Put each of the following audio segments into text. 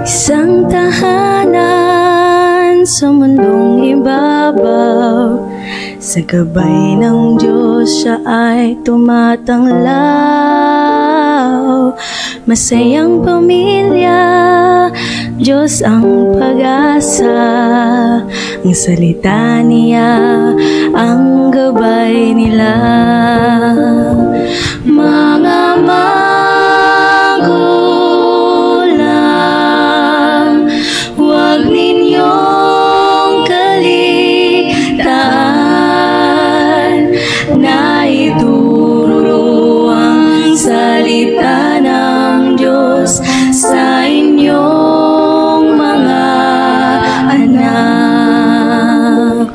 Isang tahanan sa mundong ibabaw, sa gabay ng Diyos siya ay tumatanglaw. Masayang pamilya, Diyos ang pag-asa, ang salita niya ang gabay nila. Mga magulang, huwag ninyong kaligtaan na ituro ang salita ng Diyos sa inyong mga anak.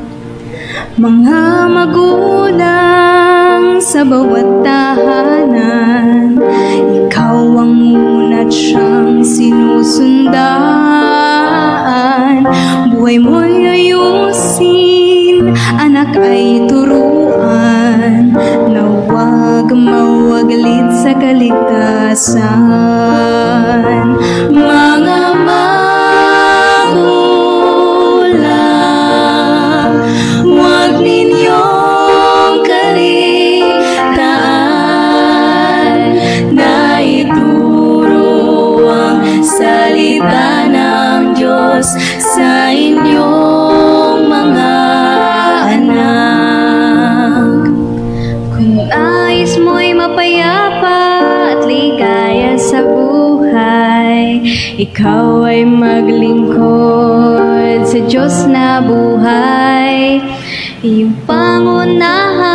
Mga magulang sa bawat tahanan, ikaw ang munat siyang sinusundan. Buhay mo'y ayusin, anak ay turuan, na huwag mawaglit sa kaligtasan. Mga magulang, huwag ninyong kaligtaan na ituro ang salita ng Diyos sa inyong mga anak. Kung nais mo'y mapayapa at ligaya sa buhay, ikaw ay maglingkod sa Diyos na buhay. Iyong pangunahan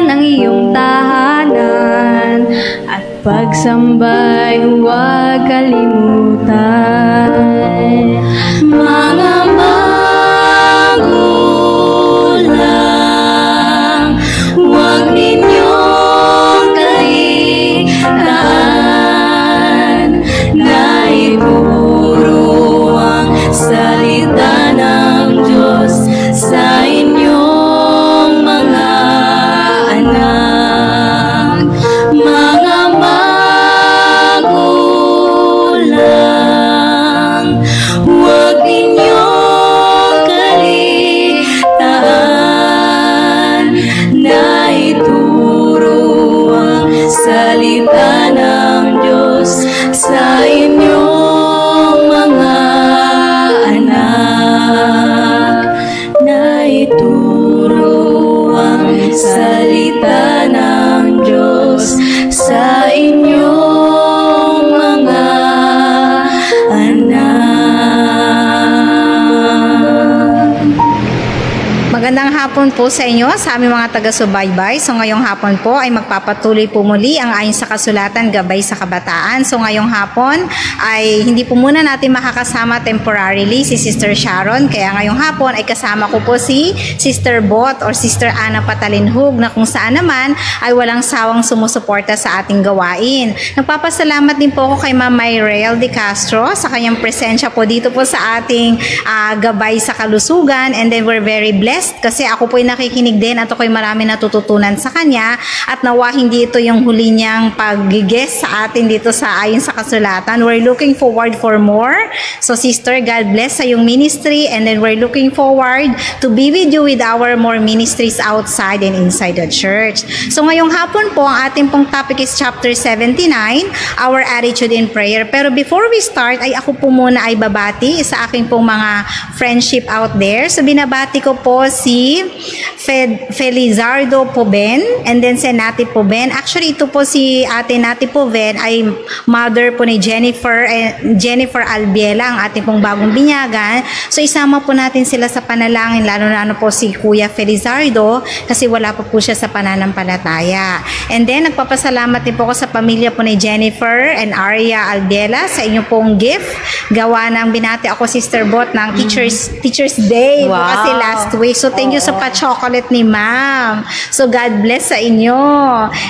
ang iyong tahanan, at pagsambay huwag kalimutan. Mga magulang, huwag ninyong kaligtaan na ituro ang salita ng Diyos sa inyong mga anak. Mga magulang, huwag ninyong kaligtaan na ituro ang salita ng Diyos sa inyong mga anak. Na ituro ang salita ng Diyos sa inyong mga anak. Magandang hapon po sa inyo, sa aming mga taga-subaybay. So ngayong hapon po ay magpapatuloy po muli ang ayon sa kasulatan Gabay sa Kabataan. So ngayong hapon ay hindi po muna natin makakasama temporarily si Sister Sharon. Kaya ngayong hapon ay kasama ko po si Sister Bot or Sister Ana Patalinhug, na kung saan naman ay walang sawang sumusuporta sa ating gawain. Nagpapasalamat din po ako kay Ma'am Mayrel De Castro sa kanyang presensya po dito po sa ating Gabay sa Kalusugan. And then we're very blessed kasi ako po'y nakikinig din at ako'y marami natututunan sa kanya, at nawa hindi ito yung huli niyang pag-guest sa atin dito sa ayon sa kasulatan. We're looking forward for more. So Sister, God bless sa yung ministry, and then we're looking forward to be with you with our more ministries outside and inside the church. So ngayong hapon po, ang ating pong topic is chapter 79, our attitude in prayer. Pero before we start, ay ako po muna ay babati sa aking pong mga friendship out there. So binabati ko po si Felizardo Poben, and then si Nati Poben. Actually, ito po si ate Nati Poben ay mother po ni Jennifer Albiela, ang ating pong bagong binyagan. So isama po natin sila sa panalangin, lalo na po si Kuya Felizardo kasi wala pa po siya sa pananampalataya. And then nagpapasalamat din po ako sa pamilya po ni Jennifer and Arya Albiela sa inyong pong gift. Gawa ng binati ako, Sister Bot, ng Teacher's Day. Wow. Kasi last week. So thank you sa pa-chocolate ni ma'am. So, God bless sa inyo.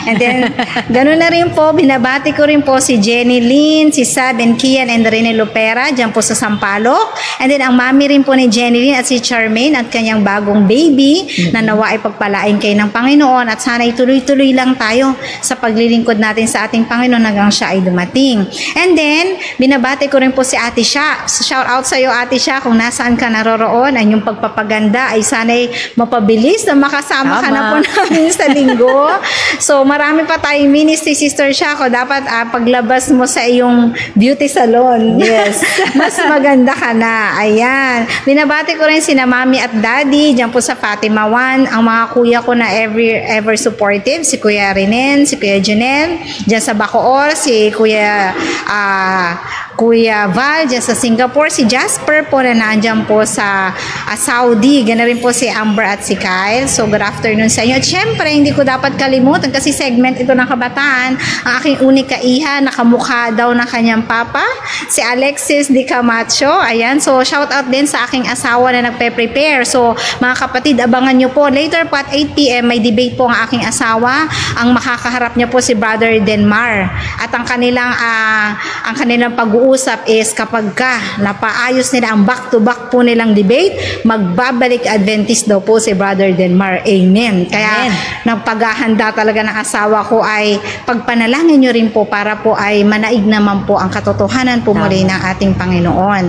And then, ganoon na rin po, binabati ko rin po si Jenny Lynn, si Sab and Kian and Rene Lopera, dyan po sa Sampaloc. And then, ang mami rin po ni Jenny Lynn at si Charmaine at kanyang bagong baby, na nawa ay pagpalain kayo ng Panginoon at sana ituloy-tuloy lang tayo sa paglilingkod natin sa ating Panginoon hanggang siya ay dumating. And then, binabati ko rin po si Ate Sha. Shout out sa iyo, Ate Sha, kung nasaan ka naroroon, ang yung pagpapaganda ay sana'y mapabilis na makasama ka na po namin sa linggo. So, marami pa tayong ministry, Sister Sha, ko dapat paglabas mo sa iyong beauty salon. Yes. Mas maganda ka na. Ayan. Binabati ko rin sina Mami at Daddy, dyan po sa Fatima 1, ang mga kuya ko na ever supportive, si Kuya Renen, si Kuya Janelle, dyan sa Bacoor, si Kuya Val dyan sa Singapore, si Jasper po na nandyan po sa Saudi, ganoon rin po si Amber at si Kyle. So good afternoon sa inyo. At syempre, hindi ko dapat kalimutan kasi segment ito ng kabataan, ang aking unika iha, nakamukha daw ng kanyang papa, si Alexis Di Camacho. Ayan, so shout out din sa aking asawa na nagpe-prepare. So mga kapatid, abangan nyo po later po at 8 p.m. may debate po ang aking asawa. Ang makakaharap niya po si Brother Denmar at ang kanilang pag-uusap is kapag napaayos nila ang back-to-back po nilang debate, magbabalik Adventist daw po si Brother Denmar. Amen. Kaya nagpaghahanda talaga ng asawa ko ay pagpanalangin nyo rin po para po ay manaig naman po ang katotohanan po muli ng ating Panginoon.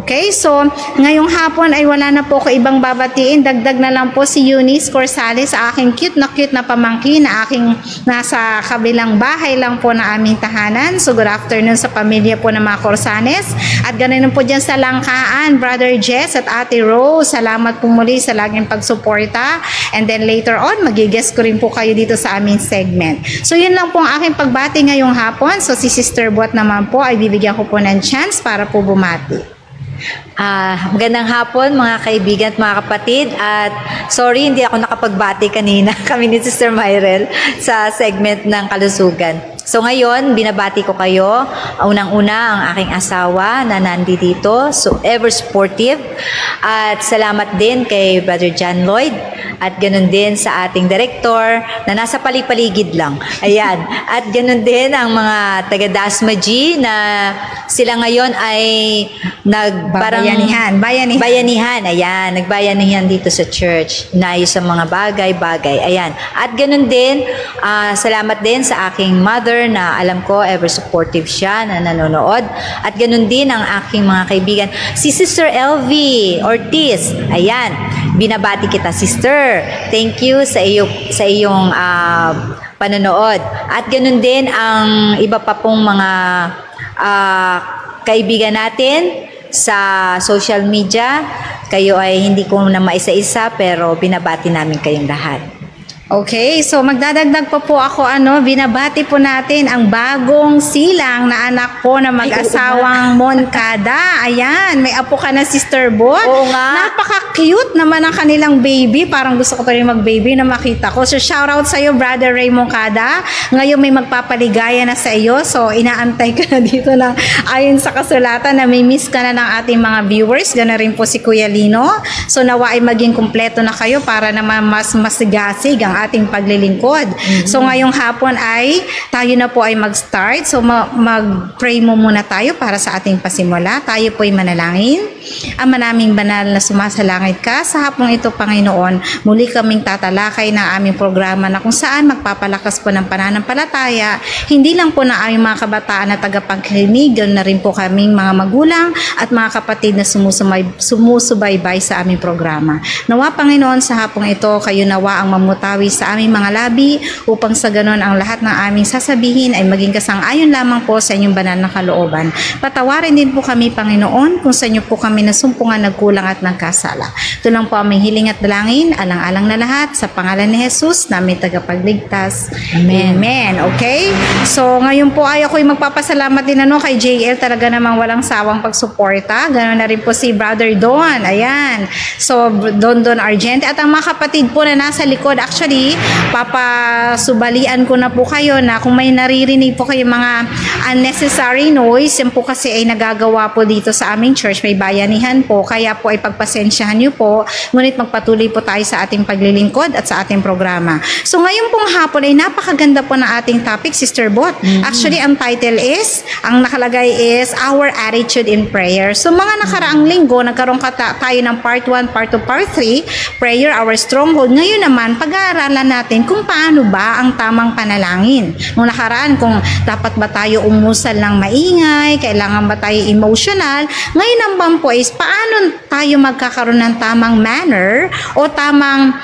Okay? So, ngayong hapon ay wala na po ko ibang babatiin. Dagdag na lang po si Eunice Corsales, sa aking cute na pamangkin na aking nasa kabilang bahay lang po na aming tahanan. So, good afternoon sa pamilya po ng mga Corsanes. At ganoon po dyan sa Langkaan, Brother Jess at Ate Rose. Salamat po muli sa laging pagsuporta. And then later on, magigest ko rin po kayo dito sa aming segment. So, yun lang po ang aking pagbati ngayong hapon. So, si Sister Bot naman po ay bibigyan ko po ng chance para po bumati. Magandang hapon mga kaibigan at mga kapatid, at sorry hindi ako nakapagbati kanina kami ni Sister Myrel sa segment ng kalusugan. So ngayon, binabati ko kayo. Unang-una ang aking asawa na nandito, so ever supportive. At salamat din kay Brother John Lloyd. At ganun din sa ating director na nasa paligid lang. Ayan. At ganun din ang mga taga-Dasma G na sila ngayon ay Bayanihan. Bayanihan. Ayan. Nagbayanihan dito sa church. Inayos sa mga bagay-bagay. Ayan. At ganun din, salamat din sa aking mother na alam ko ever supportive siya na nanonood. At ganun din ang aking mga kaibigan. Si Sister LV Ortiz. Ayan. Binabati kita, sister. Thank you sa iyong panonood. At ganun din ang iba pa pong mga kaibigan natin sa social media. Kayo ay hindi ko na maisa-isa pero binabati namin kayong lahat. Okay, so magdadagdag pa po ako, binabati po natin ang bagong silang na anak po na mag-asawang Moncada. Ayan, may apo ka na, Sister Bot. Oo nga. Napaka-cute naman ang kanilang baby. Parang gusto ko pa rin mag-baby na makita ko. So shout out sa iyo, Brother Ray Moncada. Ngayon may magpapaligaya na sa iyo. So inaantay ka na dito na ayon sa kasulatan na may miss ka na ng ating mga viewers. Ganoon rin po si Kuya Lino. So nawa ay maging kumpleto na kayo para naman mas masigasig ang ating paglilingkod. So ngayong hapon ay tayo na po ay mag-start. So mag-pray mo muna tayo para sa ating pasimula. Tayo po ay manalangin. Ama naming banal na sumasalangit ka, sa hapong ito, Panginoon, muli kaming tatalakay ng aming programa na kung saan magpapalakas po ng pananampalataya, hindi lang po na aming mga kabataan na tagapagkinig, na rin po kaming mga magulang at mga kapatid na sumusubaybay sa aming programa. Nawa, Panginoon, sa hapong ito, kayo nawa ang mamutawi sa aming mga labi upang sa ganon ang lahat ng aming sasabihin ay maging kasang-ayon lamang po sa inyong banal na kalooban. Patawarin din po kami, Panginoon, kung sa inyo po kami nasumpungan, nagkulang at nagkasala. Ito lang po aming hiling at dalangin, alang-alang na lahat, sa pangalan ni Jesus, namin tagapagligtas. Amen. Amen. Okay? So, ngayon po ay ako'y magpapasalamat din kay JL, talaga namang walang sawang pagsuporta. Ganoon na rin po si Brother Don. Ayan. So, Don Argente. At ang mga kapatid po na nasa likod, actually, papasubalian ko na po kayo na kung may naririnig po kayo mga unnecessary noise, yan po kasi ay nagagawa po dito sa aming church. May bayan bayanihan po, kaya po ay pagpasensyahan niyo po, ngunit magpatuloy po tayo sa ating paglilingkod at sa ating programa. So ngayon pong hapon ay napakaganda po na ating topic, Sister Bot. Actually, ang title is, ang nakalagay is, Our Attitude in Prayer. So mga nakaraang linggo, nagkaroon tayo ng part 1, part 2, part 3, Prayer, Our Stronghold. Ngayon naman, pag-aaralan natin kung paano ba ang tamang panalangin. Nung nakaraan, kung dapat ba tayo umusal ng maingay, kailangan ba tayo emotional. Ngayon naman po is paano tayo magkakaroon ng tamang manner o tamang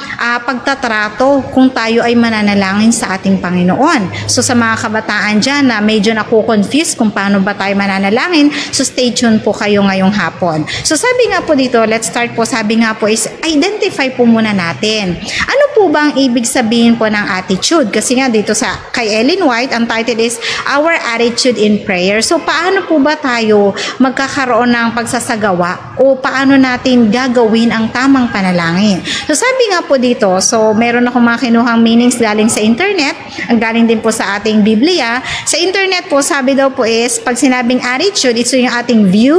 pagtatrato kung tayo ay mananalangin sa ating Panginoon. So sa mga kabataan dyan na medyo naku-confuse kung paano ba tayo mananalangin, so stay tuned po kayo ngayong hapon. So sabi nga po dito, let's start po, sabi nga po is identify po muna natin. Ano po ba ang ibig sabihin po ng attitude? Kasi nga dito sa kay Ellen White, ang title is Our Attitude in Prayer. So paano po ba tayo magkakaroon ng pagsasagawa o paano natin gagawin ang tamang panalangin? So sabi nga po dito, so meron akong mga kinuhang meanings galing sa internet, ang galing din po sa ating Biblia. Sa internet po, sabi daw po is, pag sinabing attitude, ito yung ating view,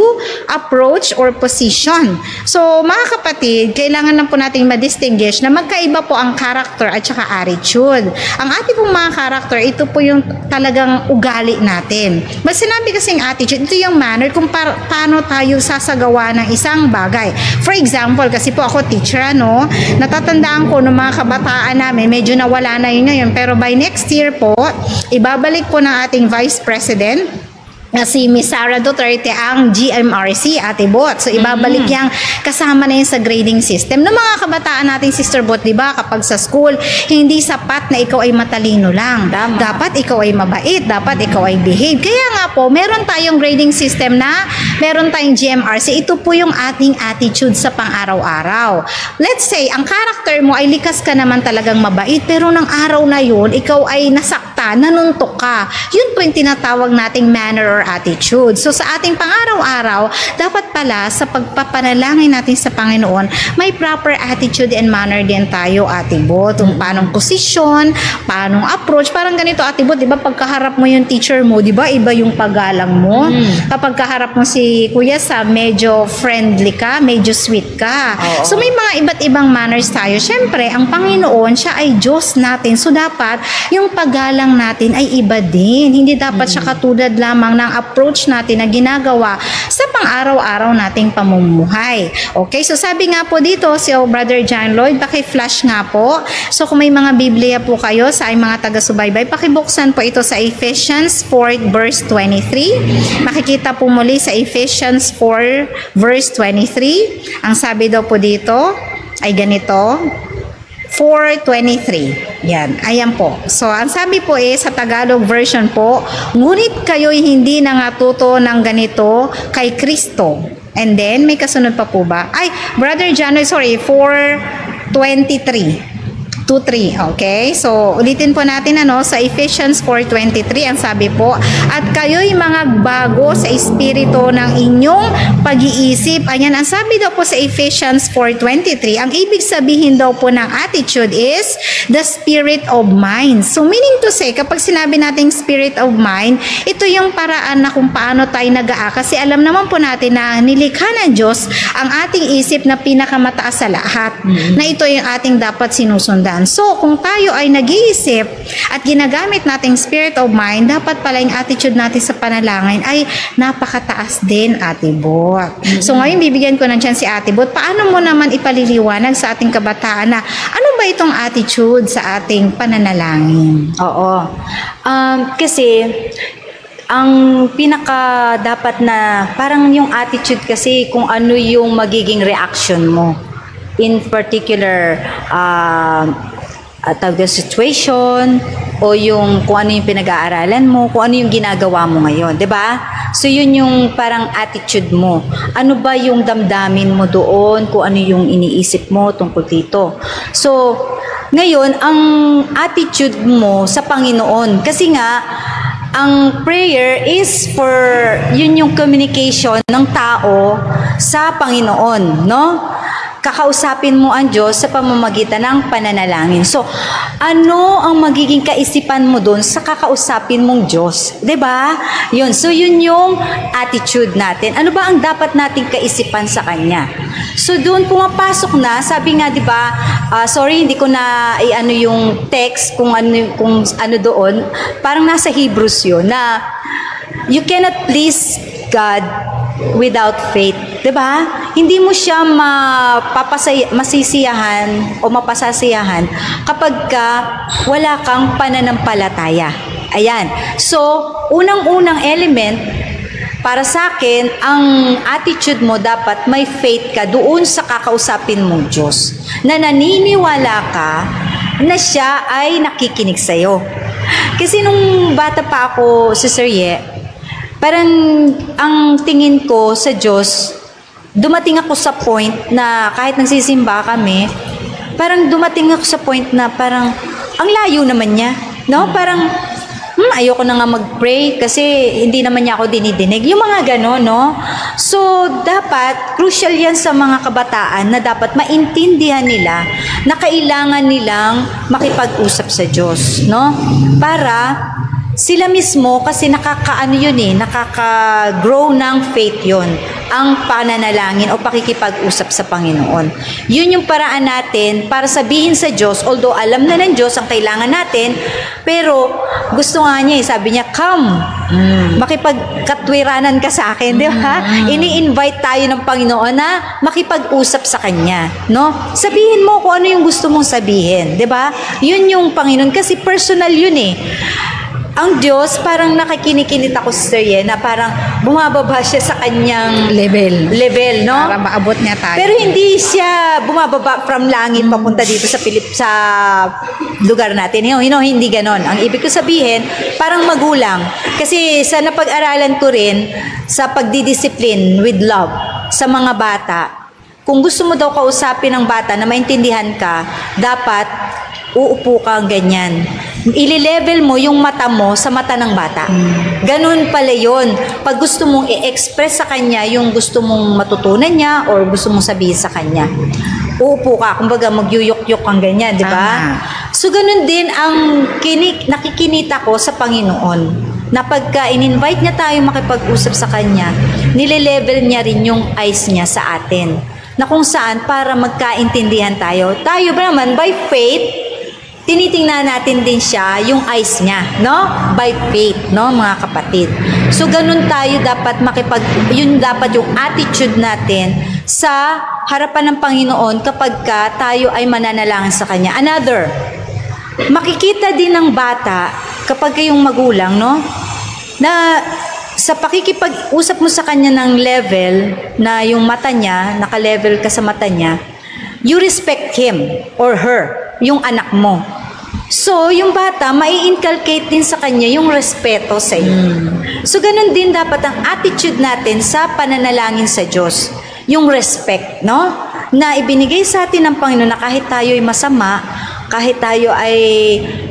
approach, or position. So mga kapatid, kailangan na po nating ma-distinguish na magkaiba po ang character at saka attitude. Ang ating pong mga character, ito po yung talagang ugali natin. Mas sinabi kasing attitude, ito yung manner kung paano tayo sasagawa ng isang bagay. For example, kasi po ako teacher, natatandaan ko ng mga kabataan namin, medyo nawala na yun ngayon, pero by next year po, ibabalik po ng ating Vice President na si Miss Sara Duterte ang GMRC, Ate Bot. So ibabalik yang kasama na yun sa grading system. Ng mga kabataan nating Sister Bot, di ba, kapag sa school, hindi sapat na ikaw ay matalino lang. Tama. Dapat ikaw ay mabait, dapat ikaw ay behave. Kaya nga po, meron tayong grading system na meron tayong GMRC. Ito po yung ating attitude sa pang-araw-araw. Let's say, ang character mo ay likas ka naman talagang mabait, pero ng araw na yun, ikaw ay nasakta, nanuntok ka. Yun po yung tinatawag nating manner or attitude. So sa ating pang-araw-araw, dapat pala sa pagpapanalangin natin sa Panginoon, may proper attitude and manner din tayo, Ate Bot. Kung paanong posisyon, paanong approach, parang ganito, Ate Bot, di ba pagkaharap mo yung teacher mo, di ba iba yung paggalang mo? Kapag kaharap mo si Kuya Sam, medyo friendly ka, medyo sweet ka. So may mga iba't ibang manners tayo. Siyempre, ang Panginoon, siya ay Diyos natin. So dapat, yung paggalang natin ay iba din. Hindi dapat siya katulad lamang ng approach natin na ginagawa sa pang-araw-araw nating pamumuhay. Okay, so sabi nga po dito, si Brother John Lloyd, paki-flash nga po. So kung may mga Biblia po kayo sa ay mga taga-subaybay, pakibuksan po ito sa Ephesians 4 verse 23. Makikita po muli sa Ephesians 4 verse 23. Ang sabi daw po dito ay ganito, 4:23. Yan, ayan po. So, ang sabi po sa Tagalog version po, ngunit kayo'y hindi nangatuto ng ganito kay Kristo. And then, may kasunod pa po ba? Ay, Brother John, sorry, 4:23. 2:3, okay? So, ulitin po natin sa Ephesians 4:23, ang sabi po, at kayo'y mga bago sa espiritu ng inyong pag-iisip. Ayan, ang sabi daw po sa Ephesians 4:23, ang ibig sabihin daw po ng attitude is the spirit of mind. So, meaning to say, kapag sinabi nating spirit of mind, ito yung paraan na kung paano tayo nag-aak. Kasi alam naman po natin na nilikha ng Diyos ang ating isip na pinakamataas sa lahat. Na ito yung ating dapat sinusundan. So, kung tayo ay nag-iisip at ginagamit nating spirit of mind, dapat pala yung attitude natin sa panalangin ay napakataas din, Ate Bot. So, ngayon bibigyan ko ng chance si Ate Bot. Paano mo naman ipaliliwanag sa ating kabataan na ano ba itong attitude sa ating pananalangin? Oo. Kasi, ang pinaka dapat na, parang yung attitude kasi kung ano yung magiging reaction mo. In particular, the situation o yung kung ano yung pinag-aaralan mo, kung ano yung ginagawa mo ngayon, 'di ba? So yun yung parang attitude mo. Ano ba yung damdamin mo doon, kung ano yung iniisip mo tungkol dito. So ngayon, ang attitude mo sa Panginoon, kasi nga ang prayer is for yun yung communication ng tao sa Panginoon, no? kakausapin mo ang Diyos sa pamamagitan ng pananalangin. So, ano ang magiging kaisipan mo doon sa kakausapin mong Diyos? 'Di ba? Yun. So, yun yung attitude natin. Ano ba ang dapat nating kaisipan sa Kanya? So, doon pumapasok na, sabi nga, 'di ba, sorry, hindi ko na i-ano yung text kung ano doon. Parang nasa Hebrews yun, na you cannot please God without faith. 'Di ba? Hindi mo siya masisiyahan o mapasasiyahan kapag wala kang pananampalataya. Ayan. So, unang-unang element para sa akin, ang attitude mo dapat may faith ka doon sa kakausapin mong Diyos. Na naniniwala ka na siya ay nakikinig sa'yo. Kasi nung bata pa ako, Sister Ye, parang ang tingin ko sa Diyos, dumating ako sa point na kahit nagsisimba kami, parang dumating ako sa point na parang ang layo naman niya. No? Parang, ayoko na nga mag-pray kasi hindi naman niya ako dinidinig. Yung mga gano'n, no? So, dapat, crucial yan sa mga kabataan na dapat maintindihan nila na kailangan nilang makipag-usap sa Diyos, no? Para sila mismo, kasi nakaka-grow ng faith yun, ang pananalangin o pakikipag-usap sa Panginoon. Yun yung paraan natin para sabihin sa Diyos, although alam na ng Diyos ang kailangan natin, pero gusto nga niya, sabi niya, come, makipagkatwiranan ka sa akin, di ba? Ini-invite tayo ng Panginoon na makipag-usap sa Kanya, no? Sabihin mo kung ano yung gusto mong sabihin, di ba? Yun yung Panginoon, kasi personal yun eh. Ang Diyos, parang nakikinikinit ako, Sister Ye, na parang bumababa siya sa kanyang level, no? Para maabot niya tayo. Pero hindi siya bumababa from langit papunta dito sa lugar natin. Hindi ganon. Ang ibig ko sabihin, parang magulang. Kasi sa napag-aralan ko rin, sa pagdidiscipline with love sa mga bata, kung gusto mo daw kausapin ng bata na maintindihan ka, dapat uupo ka ganyan. Ile-level mo yung mata mo sa mata ng bata. Ganun pala yun. Pag gusto mong i-express sa kanya yung gusto mong matutunan niya or gusto mong sabihin sa kanya, uupo ka. Kumbaga, magyuyok-yok kang ganyan, di ba? So, ganun din ang nakikinita ko sa Panginoon. Na pagka in-invite niya tayo makipag-usap sa kanya, nile-level niya rin yung eyes niya sa atin. Na kung saan, para magkaintindihan tayo. Tayo ba naman, by faith, tinitingnan natin din siya, yung eyes niya, no? By faith, no, mga kapatid. So, ganun tayo dapat yun dapat yung attitude natin sa harapan ng Panginoon kapag tayo ay mananalangin sa Kanya. Another, makikita din ng bata kapag kayong magulang, no? Na sa pakikipag-usap mo sa Kanya ng level na yung mata niya, naka-level ka sa mata niya, you respect him or her, yung anak mo. So, yung bata, mai-inculcate din sa kanya yung respeto sa iyo. So, ganun din dapat ang attitude natin sa pananalangin sa Diyos. Yung respect, no? Na ibinigay sa atin ng Panginoon na kahit tayo ay masama, kahit tayo ay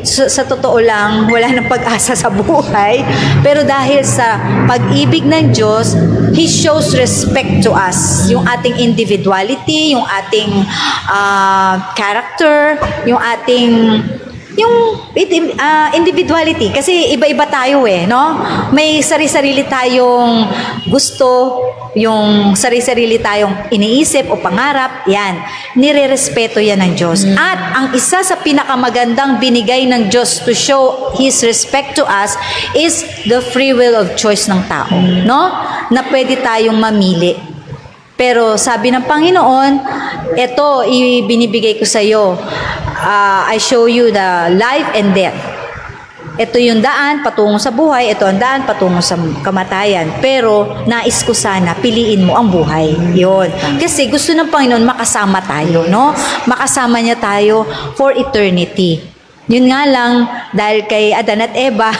sa totoo lang, wala nang pag-asa sa buhay, pero dahil sa pag-ibig ng Diyos, He shows respect to us. Yung ating individuality, yung ating character, yung ating individuality. Kasi iba-iba tayo no? May sarili-sarili tayong gusto, yung sarili-sarili tayong iniisip o pangarap, yan. Nire-respeto yan ng Diyos. At ang isa sa pinakamagandang binigay ng Diyos to show His respect to us is the free will of choice ng tao, no? Na pwede tayong mamili. Pero sabi ng Panginoon, eto, ibinibigay ko sa iyo. I show you the life and death. Ito yung daan patungo sa buhay, ito ang daan patungo sa kamatayan. Pero nais ko sana, piliin mo ang buhay. Yun. Kasi gusto ng Panginoon makasama tayo, no? Makasama niya tayo for eternity. Yun nga lang, dahil kay Adan at Eva,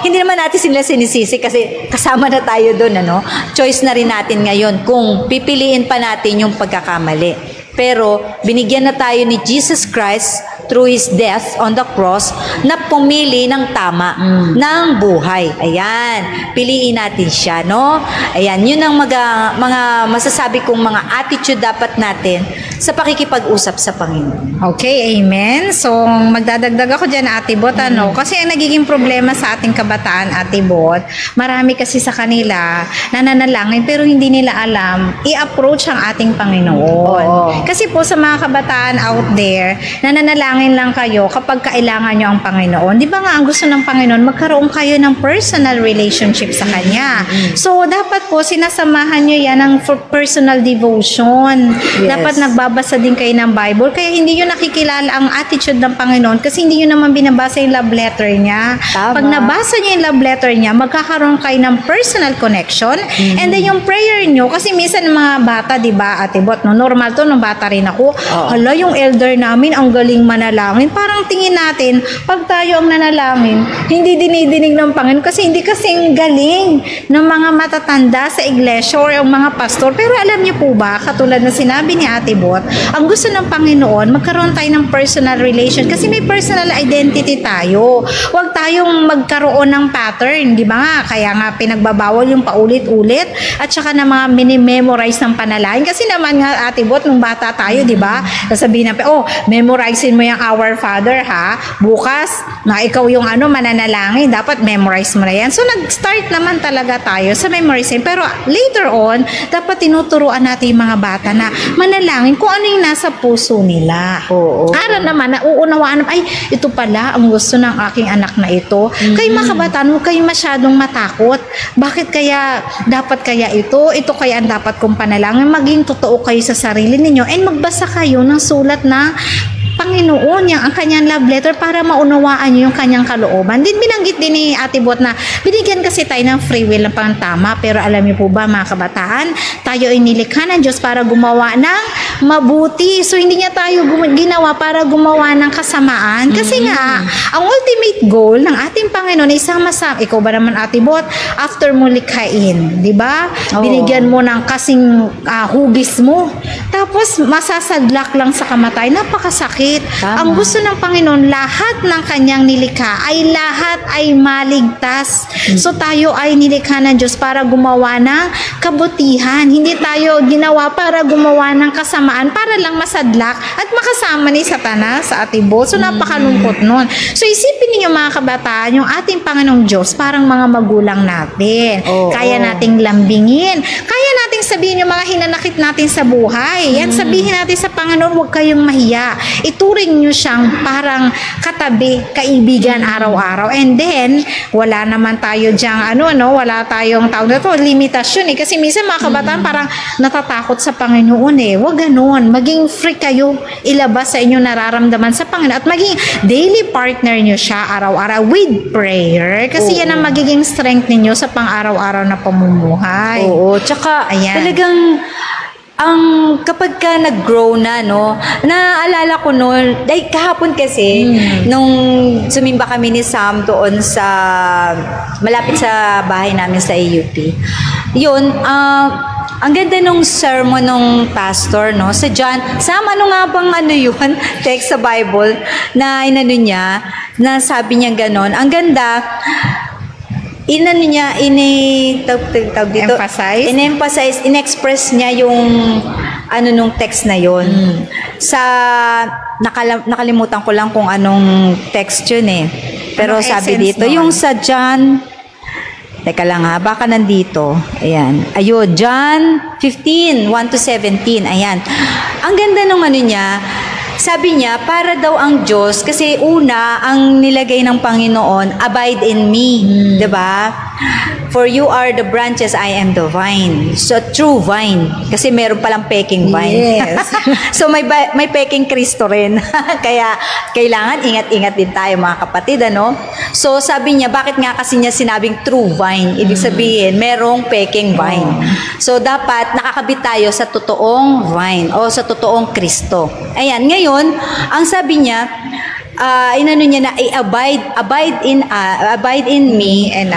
hindi naman natin sila sinisisi kasi kasama na tayo doon, ano? Choice na rin natin ngayon kung pipiliin pa natin yung pagkakamali. Pero binigyan na tayo ni Jesus Christ through His death on the cross na pumili ng tama ng buhay. Ayan, piliin natin siya, no? Ayan, yun ang mga masasabi kong mga attitude dapat natin sa pakikipag-usap sa Panginoon. Okay, amen. So, magdadagdag ako dyan, Ate Bot, ano? Kasi ang nagiging problema sa ating kabataan, Ate Bot, marami kasi sa kanila nananalangin pero hindi nila alam i-approach ang ating Panginoon. Kasi po sa mga kabataan out there, nananalangin lang kayo kapag kailangan nyo ang Panginoon. Di ba nga ang gusto ng Panginoon, magkaroon kayo ng personal relationship sa Kanya. So, dapat po sinasamahan nyo yan ng personal devotion. Yes. Dapat nagbabasa din kayo ng Bible. Kaya hindi nyo nakikilala ang attitude ng Panginoon kasi hindi nyo naman binabasa yung love letter niya. Tama. Pag nabasa nyo yung love letter niya, magkakaroon kayo ng personal connection. And then yung prayer nyo, kasi minsan mga bata, di ba, Ate Bot, no? Normal to, nung bata rin ako. Hala, yung elder namin, ang galing manalangin. Parang tingin natin, pag tayo ang nanalangin, hindi dinidinig ng Panginoon kasi hindi kasing galing ng mga matatanda sa iglesia or ang mga pastor. Pero alam niyo po ba, katulad na sinabi ni Ate Bot, ang gusto ng Panginoon, magkaroon tayo ng personal relation kasi may personal identity tayo. Huwag tayong magkaroon ng pattern, di ba nga? Kaya nga pinagbabawal yung paulit-ulit at saka na mga mini-memorize ng panalangin. Kasi naman nga, Ate Bot, nung bata tayo, di ba? Sasabihin natin, memorizein mo yung Our Father, ha? Bukas, na ikaw yung mananalangin, dapat memorize mo na yan. So, nag-start naman talaga tayo sa memorizing. Pero later on, dapat tinuturuan natin yung mga bata na manalangin kung ano yung nasa puso nila. Para naman, nauunawaan, ay, ito pala ang gusto ng aking anak na ito. Kayo mga kabataan, huwag kayo masyadong matakot. Bakit kaya, dapat kaya ito? Ito kaya ang dapat kong panalangin. Maging totoo kayo sa sarili ninyo and magbasa kayo ng sulat na Panginoon ang kanyang love letter para maunawaan niyo yung kanyang kalooban. Din binanggit din ni Ate Bot na binigyan kasi tayo ng free will ng pangtama. Pero alam niyo po ba mga kabataan, tayo ay nilikha ng Diyos para gumawa ng mabuti. So hindi niya tayo ginawa para gumawa ng kasamaan. Kasi nga, ang ultimate goal ng ating Panginoon ay sama-sama. Ikaw ba naman Ate Bot, after mo likhain, di ba? Binigyan mo ng kasing hugis mo. Tapos masasadlak lang sa kamatay. Napakasakit. Tama. Ang gusto ng Panginoon, lahat ng kanyang nilikha ay lahat ay maligtas. So tayo ay nilikha ng Diyos para gumawa ng kabutihan. Hindi tayo ginawa para gumawa ng kasamaan, para lang masadlak at makasama ni Satanas sa ating buhay. So napakalungkot nun. So isipin niyo mga kabataan, yung ating Panginoong Diyos parang mga magulang natin. Kaya nating lambingin. Kaya nating sabihin yung mga hinanakit natin sa buhay. Yan, sabihin natin sa Panginoon, huwag kayong mahiya. Ituring nyo siyang parang katabi, kaibigan araw-araw. And then, wala naman tayo dyang, wala tayong tawag na to, limitasyon eh. Kasi minsan mga kabataan parang natatakot sa Panginoon eh. Huwag ganun. Maging free kayo. Ilabas sa inyo nararamdaman sa Panginoon. At maging daily partner nyo siya araw-araw with prayer. Kasi yan ang magiging strength ninyo sa pang-araw-araw na pamumuhay. Tsaka, ayan. Talagang, kapag ka nag-grow na, naalala ko noon, like kahapon kasi, nung sumimba kami ni Sam doon sa, malapit sa bahay namin sa AUP, yun, ang ganda nung sermon nung pastor, sa John. Sam, ano nga bang yun? Text sa Bible na niya, na sabi niya ganon. Ang ganda, in-emphasize, in-express niya yung nung text na yun. Sa nakalimutan ko lang kung anong text yun eh. Pero sabi dito, yung sa John, teka lang baka nandito. Ayan. Ayun, John 15, 1-17. Ayan. Ang ganda nung niya, sabi niya, para daw ang Diyos, kasi una, ang nilagay ng Panginoon, abide in me. Diba? For you are the branches, I am the vine. So, true vine. Kasi meron palang peking vine. Yes. So, may peking Kristo rin. Kaya, kailangan ingat-ingat din tayo mga kapatid, So, sabi niya, bakit nga kasi niya sinabing true vine? Ibig sabihin, merong peking vine. So, dapat nakakabit tayo sa totoong vine o sa totoong Kristo. Ayan, ngayon, ang sabi niya, niya na abide in me and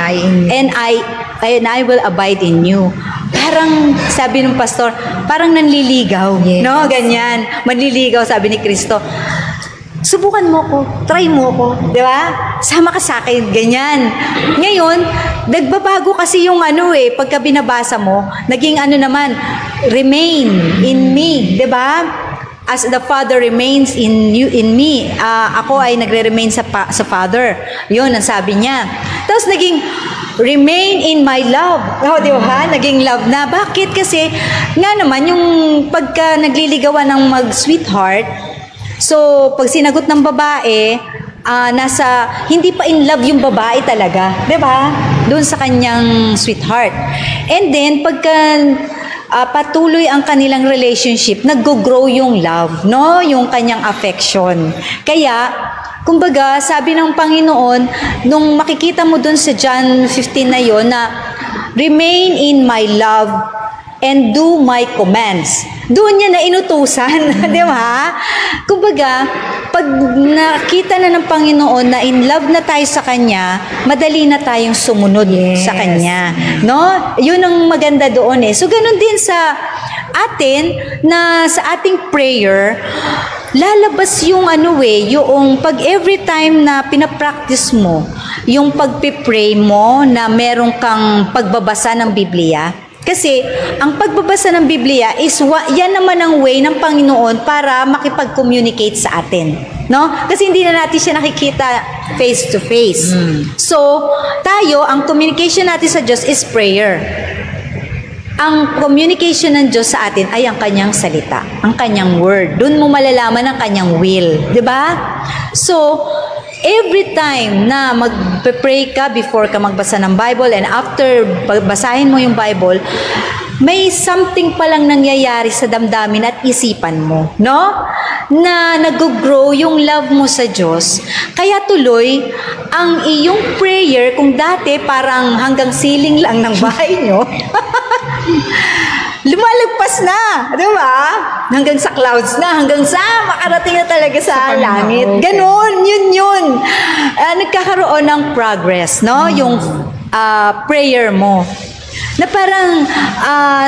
I will abide in you. Parang sabi ng pastor, parang nanliligaw, yes. Ganyan, manliligaw sabi ni Kristo. subukan mo ko, try mo ko, di ba? Sama ka sa akin, ganyan. Ngayon, nagbabago kasi yung pagka binabasa mo, naging naman, remain in me, di ba? As the Father remains in me, ako ay nagre-remain sa Father. Yun ang sabi niya. Tapos naging, remain in my love. Di ba? Naging love na. Bakit? Kasi, nga naman, yung pagka nagliligawan ng mag-sweetheart, so, pag sinagot ng babae, hindi pa in love yung babae talaga. Diba? Doon sa kanyang sweetheart. And then, pagka patuloy ang kanilang relationship, nag-grow yung love, no? Yung kanyang affection. Kaya, kumbaga, sabi ng Panginoon, nung makikita mo doon sa John 15 na yon na, remain in my love and do my commands. Doon niya na inutusan, di ba? Kumbaga, pag nakita na ng Panginoon na in love na tayo sa Kanya, madali na tayong sumunod sa Kanya. No? Yun ang maganda doon So, ganun din sa atin, na sa ating prayer, lalabas yung yung pag every time na pinapractice mo, yung pagpipray mo na meron kang pagbabasa ng Biblia. Kasi, ang pagbabasa ng Biblia is, yan naman ang way ng Panginoon para makipag-communicate sa atin. No? Kasi hindi na natin siya nakikita face to face. So, tayo, ang communication natin sa Diyos is prayer. Ang communication ng Diyos sa atin ay ang kanyang salita, ang kanyang word. Doon mo malalaman ang kanyang will. Diba? So, every time na mag-pray ka before ka magbasa ng Bible and after basahin mo yung Bible, may something palang nangyayari sa damdamin at isipan mo, no? Na nag-grow yung love mo sa Diyos. Kaya tuloy, ang iyong prayer, kung dati parang hanggang ceiling lang ng bahay nyo, lumalagpas na, di ba? Hanggang sa clouds na, hanggang sa makarating na talaga sa langit. Ganon, yun. Nagkakaroon ng progress, no? Yung prayer mo. Na parang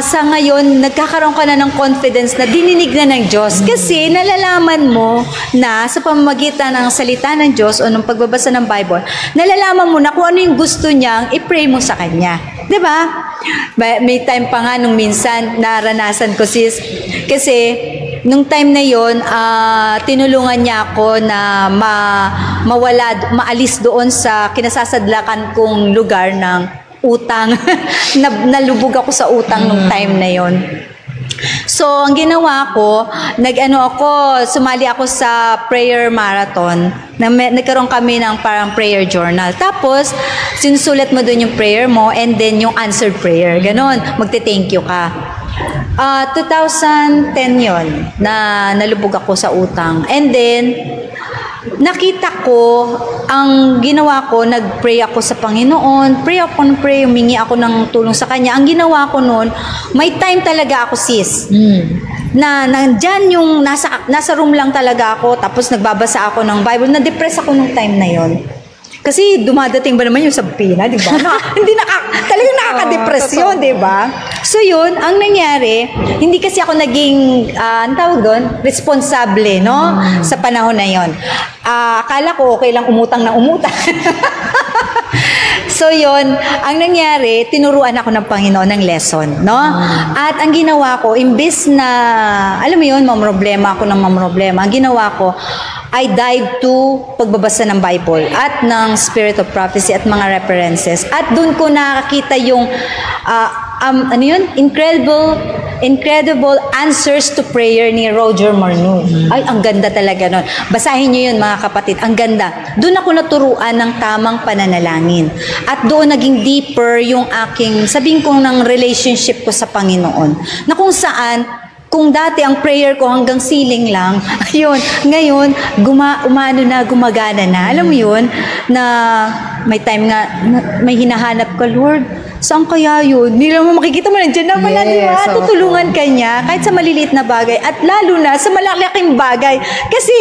sa ngayon, nagkakaroon ka na ng confidence na dininig na ng Diyos. Kasi nalalaman mo na sa pamamagitan ng salita ng Diyos o ng pagbabasa ng Bible, nalalaman mo na kung ano yung gusto niyang i-pray mo sa Kanya. Diba? May time pa nga nung minsan naranasan ko kasi nung time na yon tinulungan niya ako na maalis doon sa kinasasadlakan kong lugar ng utang. Nalubog ako sa utang nung time na yon. So, ang ginawa ko, sumali ako sa prayer marathon. Nagkaroon kami ng parang prayer journal. Tapos, sinusulat mo doon yung prayer mo and then yung answered prayer. Ganon, magte-thank you ka. 2010 yon na nalubog ako sa utang. And then, nakita ko, ang ginawa ko, nag-pray ako sa Panginoon, pray, humingi ako ng tulong sa Kanya. Ang ginawa ko noon, may time talaga ako na nandyan yung nasa room lang talaga ako, tapos nagbabasa ako ng Bible, na-depress ako nung time na yon. Kasi dumadating ba naman yung sampina, di ba? Talagang nakaka-depress yun, di ba? So yun, ang nangyari, hindi kasi ako naging, ang tawag doon, responsable, no? Sa panahon na yon. Akala ko okay lang umutang na umutang. So yun, ang nangyari, tinuruan ako ng Panginoon ng lesson, no? At ang ginawa ko, imbis na, alam mo yun, mamroblema ako ng mamroblema, ang ginawa ko, I dive to pagbabasa ng Bible at ng Spirit of Prophecy at mga references. At doon ko nakakita yung incredible answers to prayer ni Roger Marnoux. Ay, ang ganda talaga nun. Basahin niyo yun, mga kapatid. Ang ganda. Doon ako naturuan ng tamang pananalangin. At doon naging deeper yung aking, sabihin ko, ng relationship ko sa Panginoon. Na kung saan, kung dati ang prayer ko hanggang ceiling lang, ayun, ngayon, gumagana na. Alam mo yun, na may time nga, may hinahanap ka, Lord, saan kaya yun? Hindi mo makikita mo, nandiyan naman na, di ba? Tutulungan ka niya, kahit sa maliliit na bagay, at lalo na sa malalaking bagay. Kasi,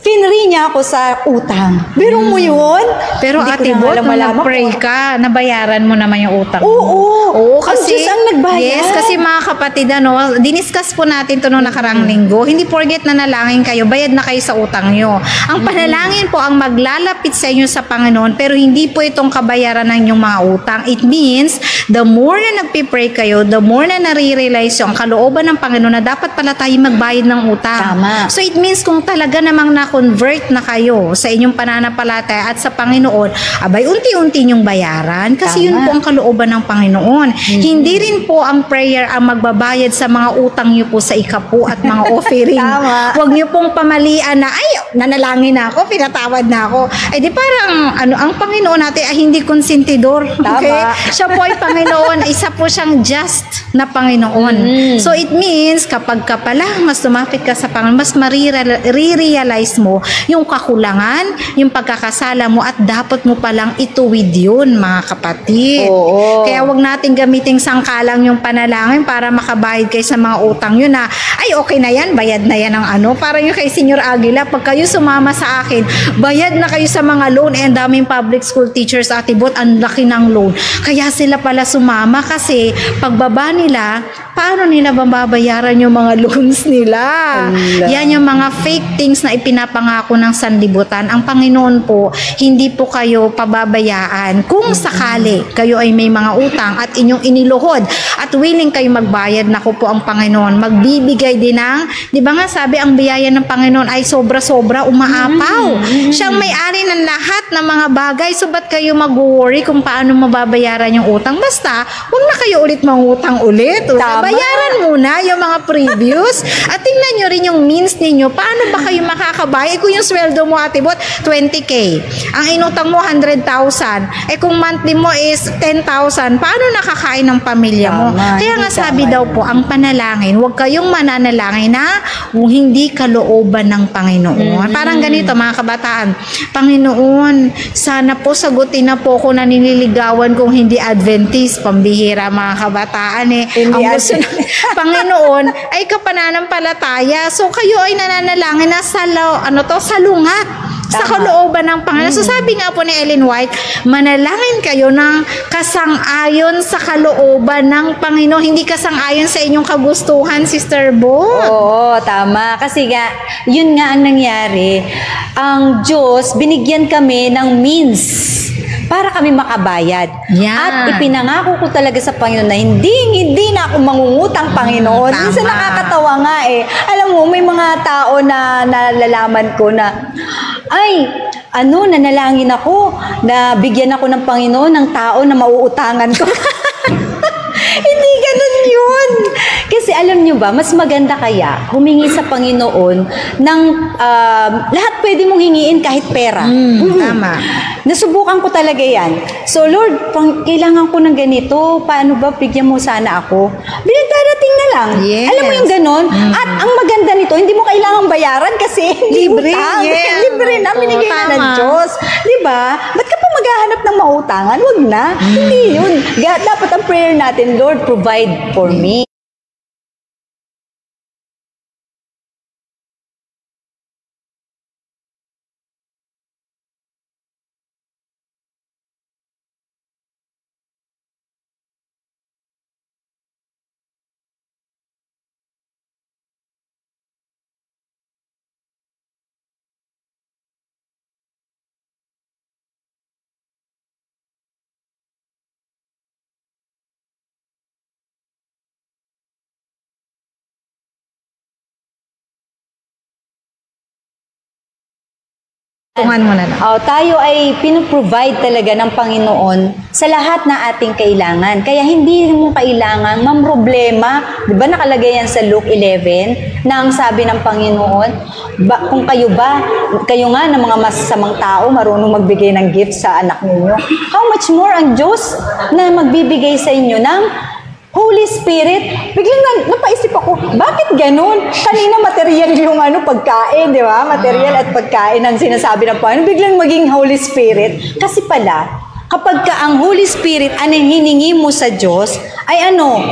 Pinri niya ako sa utang. Pero mo yun? Pero Hindi ko Ate na Bot, nung malaman nag-pray ko. ka, nabayaran mo naman yung utang mo. Oo. Kasi, Ang Diyos ang nagbayad. Yes, kasi mga kapatid, diniscuss po natin to nung nakarang linggo. Hindi forget na nalangin kayo, bayad na kayo sa utang nyo. Ang panalangin po ang maglalapit sa inyo sa Panginoon, pero hindi po itong kabayaran ng inyong mga utang. It means, the more na nagpipray kayo, the more na nare-realize yung kalooban ng Panginoon na dapat pala tayo magbayad ng utang. Tama. So it means kung talaga namang na-convert na kayo sa inyong pananampalataya at sa Panginoon, abay unti-unti nyong bayaran kasi Tama. yun po ang kalooban ng Panginoon. Hindi rin po ang prayer ang magbabayad sa mga utang nyo po sa ikapu at mga offering. Tama. Huwag nyo pong pamalian na, ay, nanalangin na ako, pinatawad na ako. Ay di parang, ang Panginoon natin ay hindi konsentidor. Okay? Siya po ay Panginoon, isa po siyang just na Panginoon. So it means, kapag ka pala, mas lumapit ka sa Panginoon, mas re-realize mo yung kakulangan, yung pagkakasala mo, at dapat mo palang ituwid yun, mga kapatid. Oo. Kaya wag natin gamiting sangkalang yung panalangin para makabayad kayo sa mga utang yun na, ay okay na yan, bayad na yan ang ano. Parang yung kay Senior Aguila, pag kayo sumama sa akin, bayad na kayo sa mga loan, and daming public school teachers, Ate Bot, ang laki ng loan. Kaya sila pala sumama kasi pagbaba nila, paano nila babayaran yung mga loans nila? Yan yung mga fake things na ipinapangako ng sanlibutan. Ang Panginoon po, hindi po kayo pababayaan. Kung sakali kayo ay may mga utang at inyong iniluhod at willing kayo magbayad, naku po ang Panginoon, magbibigay din ng, di ba nga sabi, ang biyaya ng Panginoon ay sobra-sobra, umaapaw. Siyang may-ari ng lahat ng mga bagay. So ba't kayo mag-worry kung paano mababayaran yung utang? Basta, huwag na kayo ulit mangutang ulit. Bayaran muna yung mga previous at tingnan nyo rin yung means ninyo. Paano ba kayo makakabayad? Kung yung sweldo mo, Ate Bot, 20K. Ang inutang mo, 100,000. Kung monthly mo is 10,000, paano nakakain ng pamilya mo? Kaya nga sabi daw po, ang panalangin, huwag kayong mananalangin na hindi kalooban ng Panginoon. Parang ganito, mga kabataan. Panginoon, sana po sagutin na po ako na nililigawan kung hindi Adventist. Pambihira, mga kabataan Ang gusto Panginoon ay kapananampalataya. So kayo ay nananalangin na salungat sa kalooban ng Panginoon. So sabi nga po ni Ellen White, manalangin kayo ng kasang-ayon sa kalooban ng Panginoon, hindi kasang-ayon sa inyong kagustuhan, Sister Bo. Oo, tama. Kasi nga, yun nga ang nangyari. Ang Diyos, binigyan kami ng means para kami makabayad. Yan. At ipinangako ko talaga sa Panginoon na hindi na ako mangungutang, Panginoon. Tama. Minsan nakakatawa nga Alam mo, may mga tao na nalalaman ko na, nanalangin ako na bigyan ako ng Panginoon ng tao na mauutangan ko. Hindi ganun yun. Kasi alam nyo ba, mas maganda kaya humingi sa Panginoon ng lahat pwede mong hingiin kahit pera. Tama. Nasubukan ko talaga yan. So Lord, kailangan ko ng ganito. Paano ba bigyan mo sana ako? Darating na lang. Yes. Alam mo yung ganun? At ang maganda nito, hindi mo kailangang bayaran kasi Libre. utang. Yes. Libre na, binigay na ng Tama. Diyos. Diba? Ba't ka pa maghahanap ng mautangan? Wag na. Hindi yun. Dapat ang prayer natin, Lord, provide for me. Tungan mo na lang. Tayo ay pinuprovide talaga ng Panginoon sa lahat na ating kailangan. Kaya hindi mo kailangan mamroblema. Di ba nakalagay yan sa Luke 11 na ang sabi ng Panginoon, kung kayo nga na mga masasamang tao, marunong magbigay ng gift sa anak ninyo, how much more ang Diyos na magbibigay sa inyo ng Holy Spirit? Biglang napaisip ako, bakit ganun? Kanina material yung pagkain, di ba? Material at pagkain ang sinasabi ng Panginoon. Biglang maging Holy Spirit. Kasi pala, kapag ka ang Holy Spirit ang hiningi mo sa Diyos, ay ano,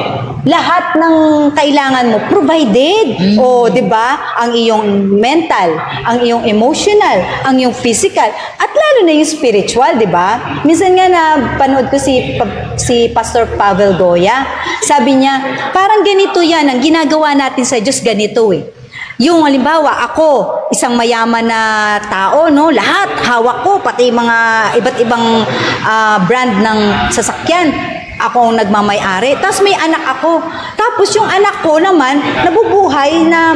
lahat ng kailangan mo provided. O, 'di ba? Ang iyong mental, ang iyong emotional, ang iyong physical, at lalo na yung spiritual, 'di ba? Minsan nga napanood ko si Pastor Pavel Goya. Sabi niya, parang ganito 'yan ang ginagawa natin sa Diyos, ganito eh. Yung halimbawa, ako, isang mayaman na tao, no? Lahat, hawak ko, pati mga iba't ibang brand ng sasakyan. Ako ang nagmamay-ari. Tapos may anak ako. Tapos yung anak ko naman, nabubuhay na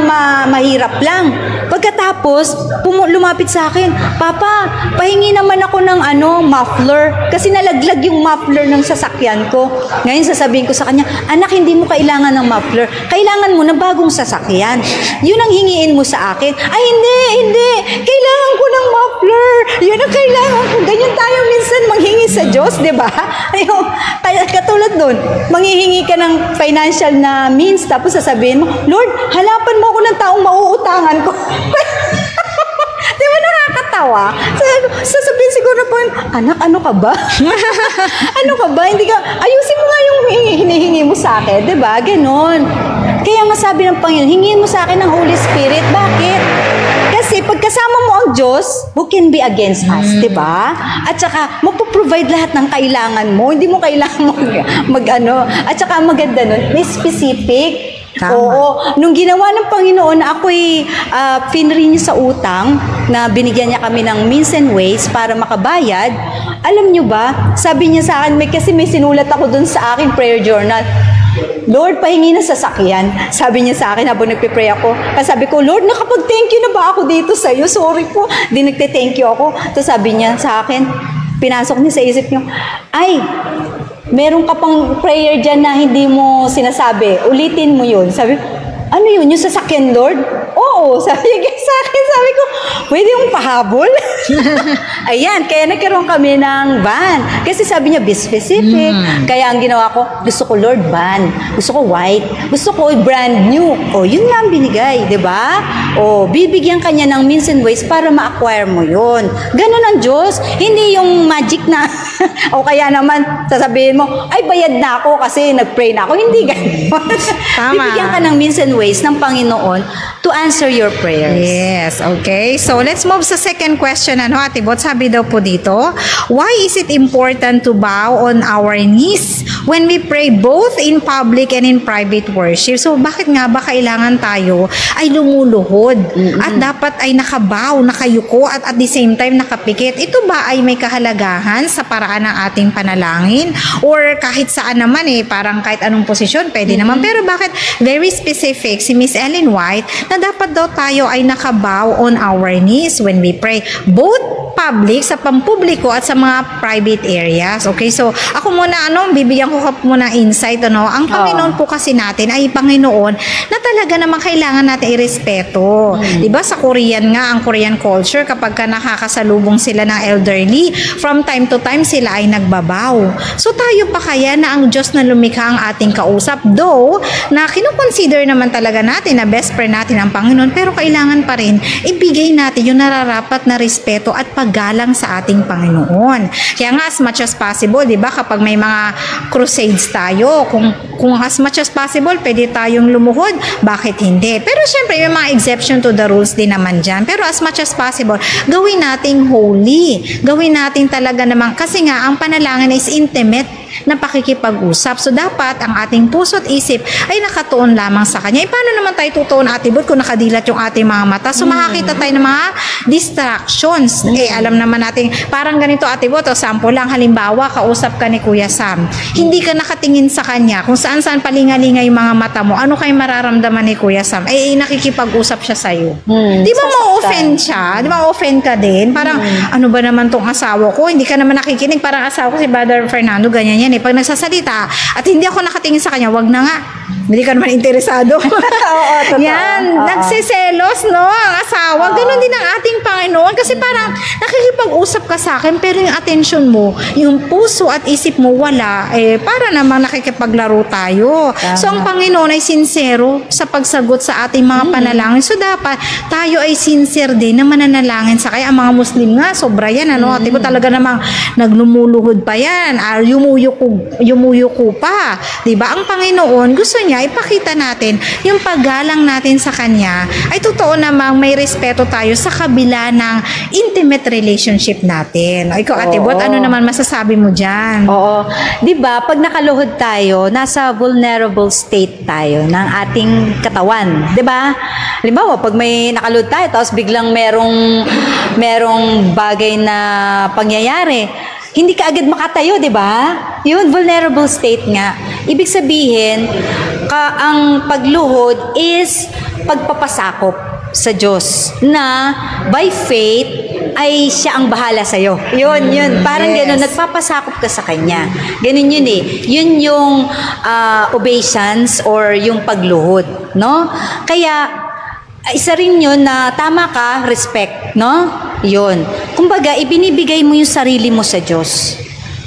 mahirap lang. Pagkatapos, lumapit sa akin, Papa, pahingi naman ako ng muffler. Kasi nalaglag yung muffler ng sasakyan ko. Ngayon sasabihin ko sa kanya, anak, hindi mo kailangan ng muffler. Kailangan mo ng bagong sasakyan. Yun ang hingiin mo sa akin. Ay, hindi. Kailangan ko ng muffler. Yun ang kailangan ko. Ganyan tayo minsan manghingi sa Diyos, di ba? Katulad nun, manghihingi ka ng financial na means, tapos sasabihin mo, Lord, hanapan mo ako ng taong mauutangan ko. Di ba nakakatawa? Sasabihin siguro po, anak, ano ka ba? Ano ka ba? Hindi ka, ayusin mo nga yung hinihingi mo sa akin, di ba? Ganon. Kaya nga sabi ng Panginoon, hingin mo sa akin ng Holy Spirit. Bakit? Kasi pagkasama mo ang Diyos, who can be against us, di ba? At saka, magpo-provide lahat ng kailangan mo. Hindi mo kailangan At saka maganda nun, may specific. Tama. Oo. Nung ginawa ng Panginoon na ako'y finry niya sa utang, na binigyan niya kami ng means and ways para makabayad, alam niyo ba, sabi niya sa akin, kasi may sinulat ako dun sa aking prayer journal, Lord, pahingi ng sasakyan. Sabi niya sa akin habang nagpe-pray ako. Kasi sabi ko, Lord, nakapag-thank you na ba ako dito sa iyo? Sorry po. Di nagte-thank you ako. Tapos sabi niya sa akin, pinasok niya sa isip niyo, ay, meron ka pang prayer dyan na hindi mo sinasabi. Ulitin mo yun. Sabi, ano yun? Yung sasakyan, Lord? Oo. Sabi niya sa akin, sabi ko, pwede yung pahabol? Ayan, kaya nagkaroon kami ng van. Kasi sabi niya, be specific. Kaya ang ginawa ko, gusto ko Lord van. Gusto ko white. Gusto ko brand new. O, yun nga ang binigay, di ba? O, bibigyan kanya ng means and ways para ma-acquire mo yun. Ganun ang Diyos. Hindi yung magic na, o kaya naman, sasabihin mo, ay, bayad na ako kasi nag-pray na ako. Hindi ganun. Tama. Bibigyan ka ng means and ways ng Panginoon to answer your prayers. Yes, okay. So, let's move sa second question. Ate Bot, sabi daw po dito, why is it important to bow on our knees when we pray both in public and in private worship? So, bakit nga ba kailangan tayo ay lumuluhod at dapat ay nakabow, nakayuko at the same time nakapikit? Ito ba ay may kahalagahan sa paraan ng ating panalangin? Or kahit saan naman parang kahit anong posisyon, pwede naman. Pero bakit very specific si Miss Ellen White na dapat daw tayo ay nakabow on our knees when we pray, both public, sa pampubliko at sa mga private areas. Okay, so ako muna, bibigyan ko muna insight, ang Panginoon po kasi natin ay Panginoon na talaga naman kailangan natin irespeto. Diba sa Korean nga, ang Korean culture, kapag ka nakakasalubong sila ng elderly, from time to time sila ay nagbabaw. So tayo pa kaya na ang Diyos na lumikha ang ating kausap, though na kinukonsider naman talaga natin na best friend natin ang Panginoon, pero kailangan pa rin ibigay natin yung nararapat na respeto at paggalang sa ating Panginoon. Kaya nga as much as possible, di ba, kapag may mga crusades tayo, kung as much as possible, pwede tayong lumuhod, bakit hindi? Pero syempre, may mga exception to the rules din naman dyan. Pero as much as possible, gawin nating holy. Gawin natin talaga naman, kasi nga, ang panalangin is intimate na pakikipag-usap. So, dapat ang ating puso at isip ay nakatuon lamang sa Kanya. Paano naman tayo tutuon, Ate Bud, kung nakadilat yung ating mga mata? So, makakita tayo ng mga distractions. Alam naman natin, parang ganito, Ate Bud, sample lang, halimbawa, kausap ka ni Kuya Sam. Hindi ka nakatingin sa Kanya. Kung saan-saan palingalinga yung mga mata mo, ano kayo mararamdaman ni Kuya Sam? Nakikipag-usap siya sa'yo. Di ba ma-offend siya? Di ba ma-offend ka din? Parang, ano ba naman tong asawa ko? Hindi ka naman nakikinig. Parang asawa ko si Brother Fernando, ganyan yan. Pag nagsasalita at hindi ako nakatingin sa kanya, wag na nga. Hindi ka naman interesado. Oo, totoo. Yan, nagsiselos, no? Ang asawa. Ganon din ang ating Panginoon. Kasi parang nakikipag-usap ka sa akin, pero yung attention mo, yung puso at isip mo wala, para namang nakikipaglaro tayo. So, ang Panginoon ay sincero sa pagsagot sa ating mga panalangin. So, dapat tayo ay sincere din na mananalangin sa kaya. Ang mga Muslim nga, sobra yan, ano? Ate ko talaga namang naglumuluhod pa yan. Yumuyo yumuyuko pa. 'Di ba? Ang Panginoon gusto niya ipakita natin yung paggalang natin sa Kanya ay totoo namang may respeto tayo sa kabila ng intimate relationship natin. O, ikaw, Ate Bot, ano naman masasabi mo dyan? Oo. 'Di ba, pag nakaluhod tayo, nasa vulnerable state tayo ng ating katawan, 'di ba? Halimbawa, pag may nakaluhod tayo tapos biglang merong bagay na pangyayari, hindi ka agad makatayo, 'di ba? Yun, vulnerable state nga. Ibig sabihin, ang pagluhod is pagpapasakop sa Diyos na by faith ay siya ang bahala sa iyo. Yun. Parang gano'n, nagpapasakop ka sa Kanya. Ganun yun eh. Yun yung obeisance or yung pagluhod, no? Kaya, isa rin yun na tama ka, respect, no? Yun. Kumbaga, ibinibigay mo yung sarili mo sa Diyos.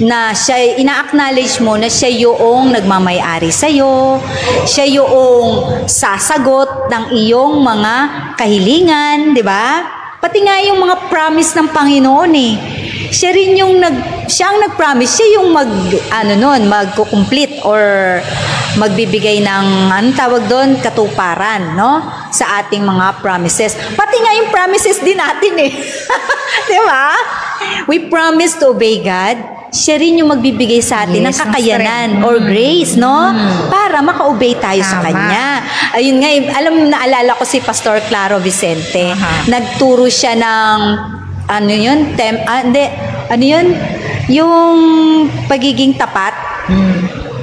Na siya, ina-acknowledge mo na siya yung nagmamay-ari sa'yo, siya yung sasagot ng iyong mga kahilingan, di ba? Pati nga yung mga promise ng Panginoon eh. Siya rin yung siya ang nag-promise, siya yung magko-complete or magbibigay ng, anong tawag doon, katuparan, no? Sa ating mga promises. Pati nga yung promises din natin eh. Di ba? We promise to obey God. Siya rin yung magbibigay sa atin ng kakayanan or grace, no? Para maka-obey tayo sa Kanya. Ayun nga, naalala ko si Pastor Claro Vicente. Nagturo siya ng, yung pagiging tapat.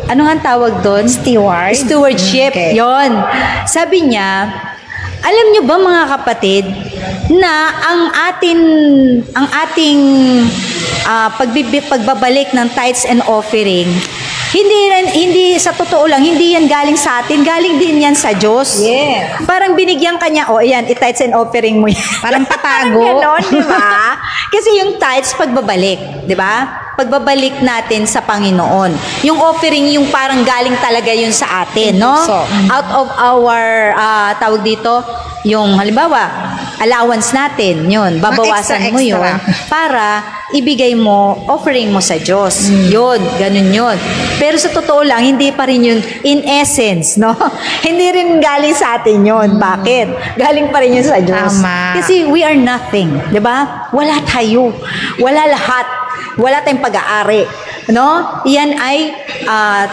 Ano nga tawag doon? Stewardship. Okay. Yon. Sabi niya, alam niyo ba mga kapatid, na ang ating pagbabalik ng tithes and offering, hindi sa totoo lang, hindi yan galing sa atin, galing din yan sa Diyos. Yeah. Parang binigyan kanya, ayan, i-tithes and offering mo yan. Parang patago. Parang ganon, di ba? Kasi yung tithes, pagbabalik, di ba? Pagbabalik natin sa Panginoon. Yung offering, yung parang galing talaga yun sa atin, no? Out of our, tawag dito, yung halimbawa, allowance natin, yun, babawasan mo yun para ibigay mo, offering mo sa Diyos. Yun, ganun yun. Pero sa totoo lang, hindi pa rin yun in essence, no? Hindi rin galing sa atin yun. Bakit? Galing pa rin yun sa Diyos. Tama. Kasi we are nothing, di ba? Wala tayo. Wala lahat. Wala tayong pag-aari, no? Yan ay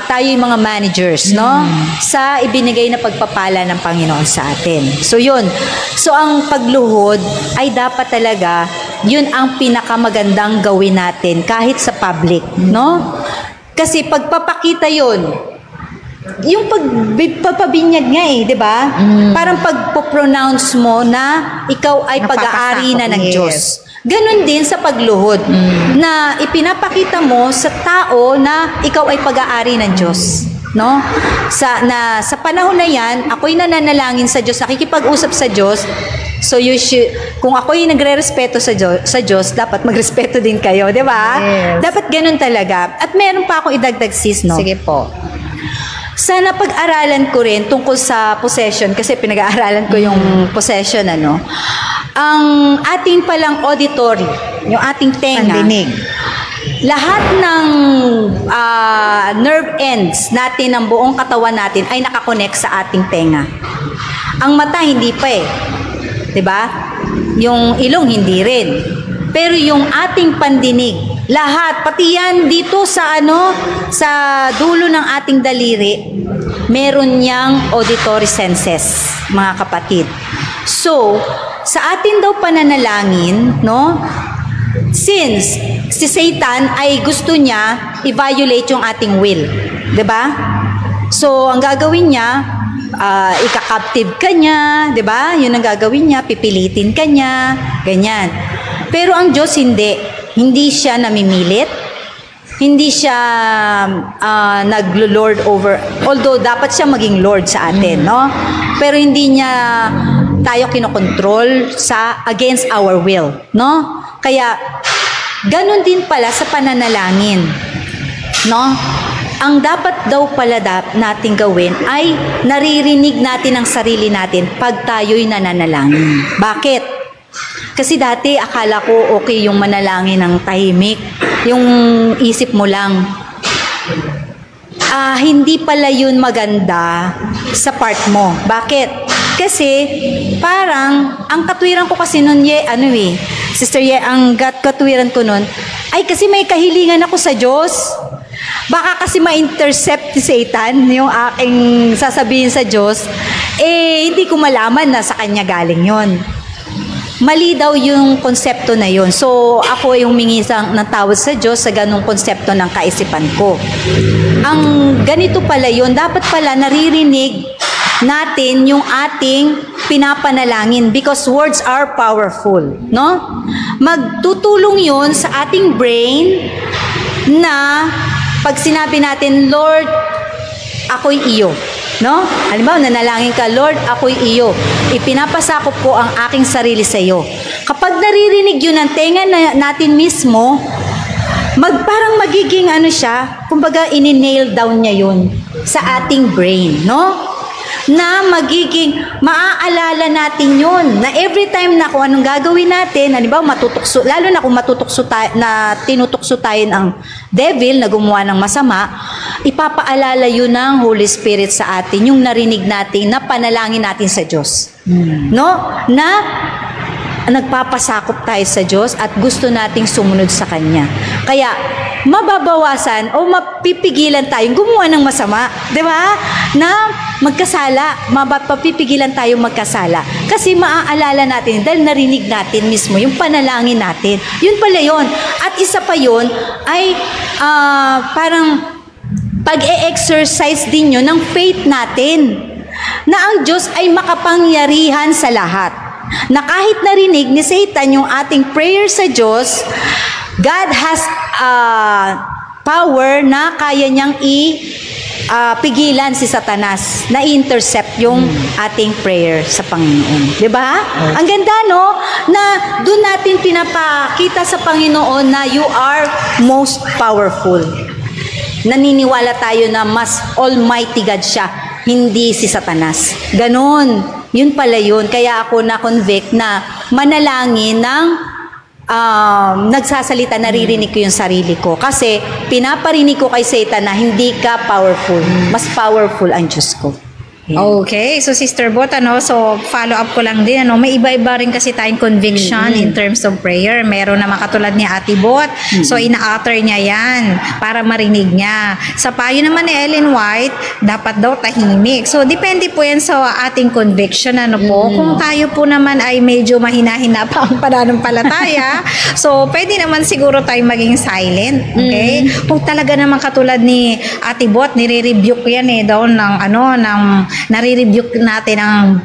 tayo yung mga managers, no? Sa ibinigay na pagpapala ng Panginoon sa atin. So yun. So ang pagluhod ay dapat talaga yun ang pinakamagandang gawin natin kahit sa public, no? Kasi pagpapakita yun, yung pagpapabinyag nga eh, di ba? Parang pagpo-pronounce mo na ikaw ay pag-aari na ng Diyos. Ganon din sa pagluhod, na ipinapakita mo sa tao na ikaw ay pag-aari ng Diyos. No? Sa panahon na yan, ako'y nananalangin sa Diyos, nakikipag-usap sa Diyos, so kung ako'y nagre-respeto sa Diyos, dapat magrespeto din kayo, di ba? Yes. Dapat ganon talaga. At meron pa akong idagdag, sis, no? Sige po. Sana pag-aralan ko rin tungkol sa possession, kasi pinag-aaralan ko yung possession, ang ating palang auditory, yung ating tenga, Pandinig. lahat ng nerve ends natin ng buong katawan natin ay nakakonect sa ating tenga. Ang mata hindi pa eh. 'Di ba? Yung ilong hindi rin. Pero yung ating pandinig, lahat, pati yan dito sa sa dulo ng ating daliri, meron niyang auditory senses, mga kapatid. So, sa atin daw pananalangin, no? Since si Satan ay gusto niya i-violate yung ating will, 'di ba? So, ang gagawin niya, ika-captive ka niya, 'di ba? 'Yun ang gagawin niya, pipilitin ka niya, ganyan. Pero ang Diyos hindi siya namimilit, hindi siya naglo-lord over, although dapat siya maging lord sa atin, no? Pero hindi niya tayo kinokontrol against our will, no? Kaya ganun din pala sa pananalangin, no? Ang dapat daw pala natin gawin ay naririnig natin ang sarili natin pag tayo'y nananalangin. Bakit? Kasi dati akala ko okay yung manalangin ng tahimik, yung isip mo lang. hindi pala yun maganda sa part mo. Bakit? Kasi parang ang katwiran ko kasi nun, Sister Ye, ang katwiran ko nun, ay kasi may kahilingan ako sa Diyos. Baka kasi ma-intercept ni Satan yung aking sasabihin sa Diyos, hindi ko malaman na sa kanya galing yon. Mali daw yung konsepto na yun. So, ako yung humingi ng tawad sa Diyos sa ganung konsepto ng kaisipan ko. Ang ganito pala yun, dapat pala naririnig natin yung ating pinapanalangin because words are powerful, no? Magtutulong yun sa ating brain na pag sinabi natin, Lord, ako'y iyo. No? Halimbawa, nanalangin ka, Lord, ako'y iyo. Ipinapasakop ko ang aking sarili sa iyo. Kapag naririnig yun ng tenga natin mismo, parang magiging kumbaga ini-nail down niya yun sa ating brain, no? Na magiging, maaalala natin yun, na every time na kung anong gagawin natin, halimbawa matutukso, lalo na kung tinutukso tayo ng devil na gumawa ng masama, ipapaalala yun ng Holy Spirit sa atin, yung narinig natin na panalangin natin sa Diyos. No? Na nagpapasakop tayo sa Diyos at gusto nating sumunod sa Kanya. Kaya, mababawasan o mapipigilan tayong gumawa ng masama. Di ba? Na magkasala. Mapapipigilan tayong magkasala. Kasi maaalala natin dahil narinig natin mismo yung panalangin natin. Yun pala yun. At isa pa yun ay parang pag-e-exercise din yun ng faith natin. Na ang Diyos ay makapangyarihan sa lahat. Na kahit narinig ni Satan yung ating prayer sa Diyos, God has power na kaya niyang pigilan si Satanas na intercept yung ating prayer sa Panginoon. Diba? Ang ganda, no? Na doon natin pinapakita sa Panginoon na you are most powerful. Naniniwala tayo na mas almighty God siya, hindi si Satanas. Ganon. Yun pala yun. Kaya ako na-convict na manalangin ng nagsasalita, naririnig ko yung sarili ko. Kasi pinaparinig ko kay Satan na hindi ka powerful. Mas powerful ang Diyos ko. Okay, so Sister Bot, so follow up ko lang din, may iba-iba rin kasi tayong conviction in terms of prayer. Meron naman katulad ni Ate Bot, so ina-utter niya yan para marinig niya. Sa payo naman ni Ellen White, dapat daw tahimik. So depende po yan sa ating conviction, po. Kung tayo po naman ay medyo mahina-hina pa ang pananampalataya, so pwede naman siguro tayo maging silent, okay? Kung talaga naman katulad ni Ate Bot, nire-rebuke yan daw ng nare-rebuke natin ang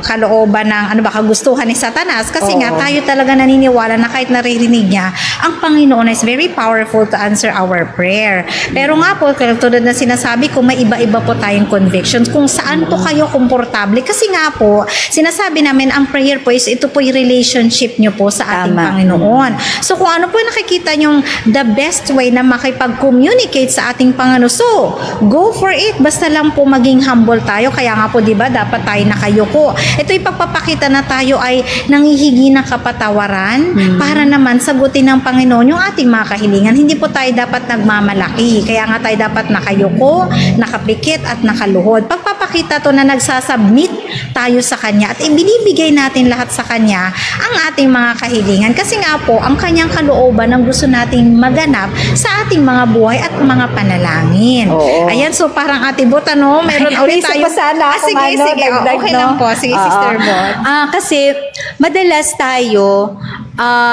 kalooban ng kagustuhan ni Satanas kasi nga tayo talaga naniniwala na kahit naririnig niya, ang Panginoon is very powerful to answer our prayer. Pero nga po, tulad na sinasabi ko, may iba-iba po tayong convictions kung saan po kayo komportable kasi nga po, sinasabi namin ang prayer po is ito po yung relationship nyo po sa ating Panginoon. So kung ano po nakikita nyong the best way na makipag-communicate sa ating Panginoon, so go for it. Basta lang po maging humble tayo. Kaya nga po, di ba, dapat tayo nakayuko. Ito ipagpapakita na tayo ay nanghihingi ng kapatawaran para naman sagutin ng Panginoon yung ating mga kahilingan. Hindi po tayo dapat nagmamalaki. Kaya nga tayo dapat nakayuko, nakapikit at nakaluhod. Pagpapakita to na nagsasubmit tayo sa Kanya at ibinibigay natin lahat sa Kanya ang ating mga kahilingan. Kasi nga po, ang Kanyang kalooban ang gusto nating maganap sa ating mga buhay at mga panalangin. Ayan, so parang Ate Bot, meron ulit tayo. Sige, dagdag, okay lang po. Sige, Sister Bot. Kasi madalas tayo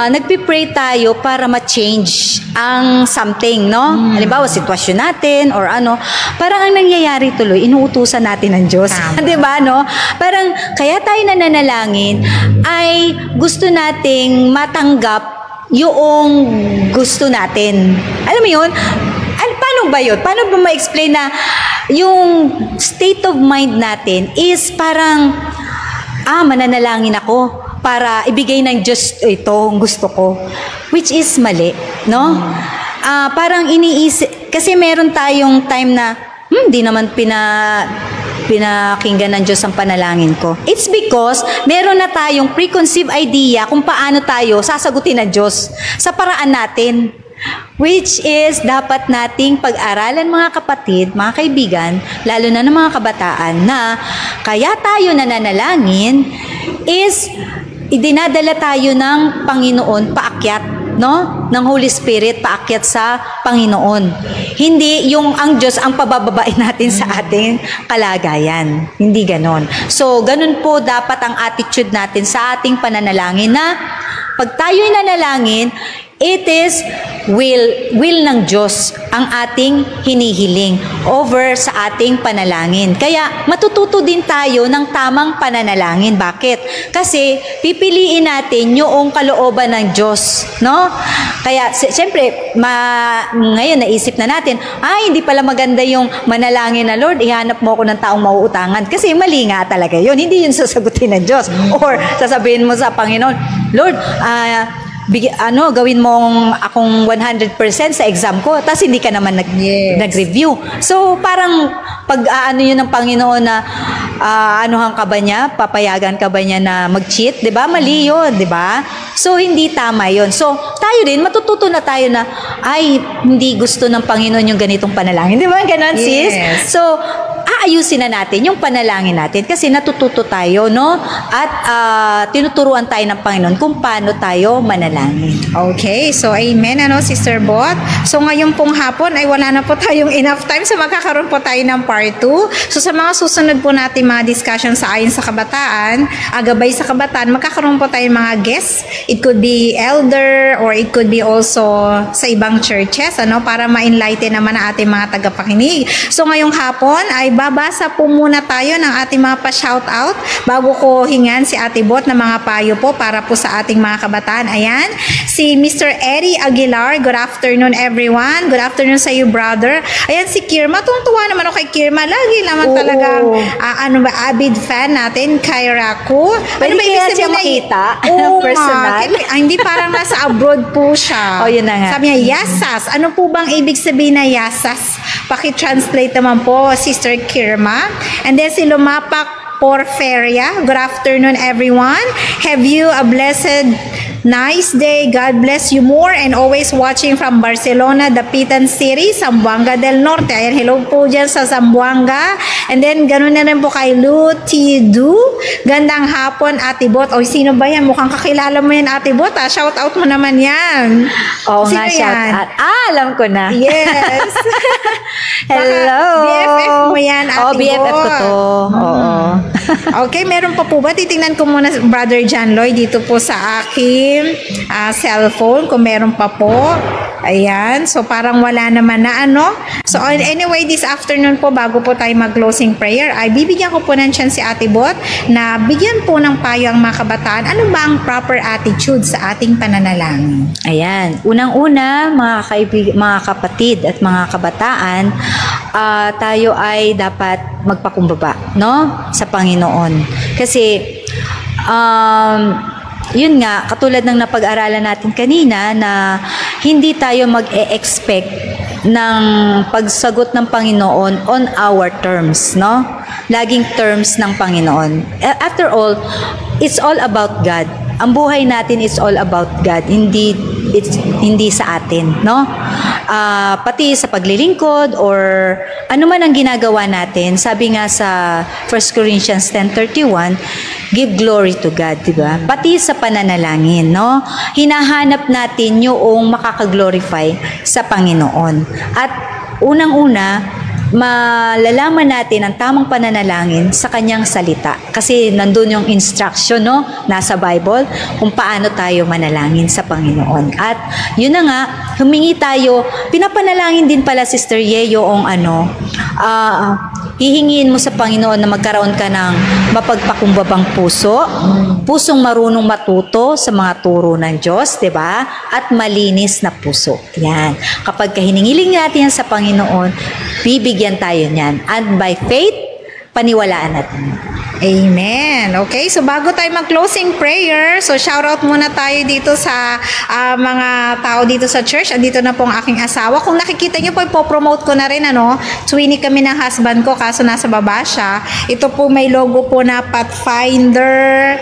nagpipray tayo para ma-change ang something, no? Halimbawa, sitwasyon natin or parang ang nangyayari tuloy, inuutusan natin ng Diyos. Di ba, no? Parang kaya tayo nananalangin ay gusto nating matanggap yung gusto natin. Alam mo yun? Paano ba yun? Paano ba ma-explain na yung state of mind natin is parang, mananalangin ako para ibigay ng Diyos ito, gusto ko. Which is mali, no? Parang iniisip, kasi meron tayong time na, di naman pinakinggan ng Diyos ang panalangin ko. It's because meron na tayong preconceived idea kung paano tayo sasagutin ng Diyos sa paraan natin. which is dapat nating pag-aralan mga kapatid, mga kaibigan, lalo na ng mga kabataan, na kaya tayo nananalangin is idinadala tayo ng Panginoon paakyat, no? Ng Holy Spirit paakyat sa Panginoon. Hindi yung ang Diyos ang pabababain natin sa ating kalagayan. Hindi ganon. So, ganun po dapat ang attitude natin sa ating pananalangin, na pag tayo'y nanalangin, it is will ng Diyos ang ating hinihiling over sa ating panalangin. Kaya matututo din tayo ng tamang pananalangin. Bakit? Kasi pipiliin natin yung kalooban ng Diyos, no? Kaya siyempre, ngayon naisip na natin, hindi pala maganda yung manalangin na, Lord, ihanap mo ako ng taong mauutangan. Kasi mali nga talaga yun. Hindi yun sasagutin ng Diyos. Or sasabihin mo sa Panginoon, Lord, gawin mong akong 100% sa exam ko, tapos hindi ka naman nag-review. So, parang pag yun ng Panginoon na anuhan ka ba niya, papayagan ka ba niya na mag-cheat, 'di ba? Mali 'yun, 'di ba? So, hindi tama 'yun. So, tayo din matututo na tayo na hindi gusto ng Panginoon yung ganitong panalangin. 'Di ba? Ganon, sis? So, aayusin na natin yung panalangin natin kasi natututo tayo, no? At tinuturuan tayo ng Panginoon kung paano tayo manalangin. Okay, so amen, Sister Bot. So ngayon pong hapon ay wala na po tayong enough time, so magkakaroon po tayo ng part 2. So sa mga susunod po natin mga discussion sa Ayon sa Kabataan, Gabay sa Kabataan, magkakaroon po tayo mga guests. It could be elder or it could be also sa ibang churches, para ma-enlighten naman ang ating mga tagapakinig. So ngayong hapon ay babasa po muna tayo ng ating mga pa-shoutout bago ko hingan si Ate Bot na mga payo po para po sa ating mga kabataan. Ayan, si Mr. Eddie Aguilar, good afternoon everyone. Good afternoon sa iyo, brother. Ayan, si Kirma, tungtuwa naman ako kay Kirma. Lagi naman talagang avid fan natin kay Raku. Pwede kaya siya makita? Personal? Hindi, parang nasa abroad po siya. Yun na nga. Sabi niya, yasas. Ano po bang ibig sabihin na yasas? Paki-translate naman po, Sister Kirma. And then si Lumapak Porferia, good afternoon everyone. Have you a blessed, nice day. God bless you more, and always watching from Barcelona, Dapitan City, Zamboanga del Norte. Ayan, hello po dyan sa Zamboanga. And then, ganun na rin po kay Lutidu. Gandang hapon, Ate Bot. O, sino ba yan? Mukhang kakilala mo yan, Ate Bot. Shout out mo naman yan. Oo nga, shout out. Alam ko na. Yes. Hello. BFF mo yan, Ate Bot. BFF ko to. Oo. Okay, meron pa po ba? Titingnan ko muna, Brother John Lloyd, dito po sa aking cellphone, kung meron pa po. Ayan, so parang wala naman na So anyway, this afternoon po, bago po tayo mag-closing prayer, ay bibigyan ko po ng chance si Ate Bot na bigyan po ng payo ang mga kabataan. Ano ba ang proper attitude sa ating pananalangin? Ayan, unang-una, mga kapatid at mga kabataan, tayo ay dapat magpakumbaba, no? Sa Panginoon. Kasi, yun nga, katulad ng napag-aralan natin kanina, na hindi tayo mag-e-expect ng pagsagot ng Panginoon on our terms, no? Laging terms ng Panginoon. After all, it's all about God. Ang buhay natin is all about God, hindi sa atin, no? Pati sa paglilingkod or ano man ang ginagawa natin, sabi nga sa 1 Corinthians 10:31, give glory to God, di ba? Pati sa pananalangin, no? Hinahanap natin yung makaka-glorify sa Panginoon. At unang-una, malalaman natin ang tamang pananalangin sa kanyang salita. Kasi nandun yung instruction, no? Nasa Bible, kung paano tayo manalangin sa Panginoon. At yun na nga, humingi tayo, pinapanalangin din pala, Sister Ye, yung hihingin mo sa Panginoon na magkaroon ka ng mapagpakumbabang puso, pusong marunong matuto sa mga turo ng Diyos, 'di ba? At malinis na puso. Yan. Kapag hiningiling natin yan sa Panginoon, bibigyan tayo niyan. And by faith, paniwalaan natin. Amen. Okay, so bago tayo mag-closing prayer, so shoutout muna tayo dito sa mga tao dito sa church. Andito na po ang aking asawa. Kung nakikita niyo po, ipopromote ko na rin, twinning kami ng husband ko, kaso nasa baba siya. Ito po may logo po na Pathfinder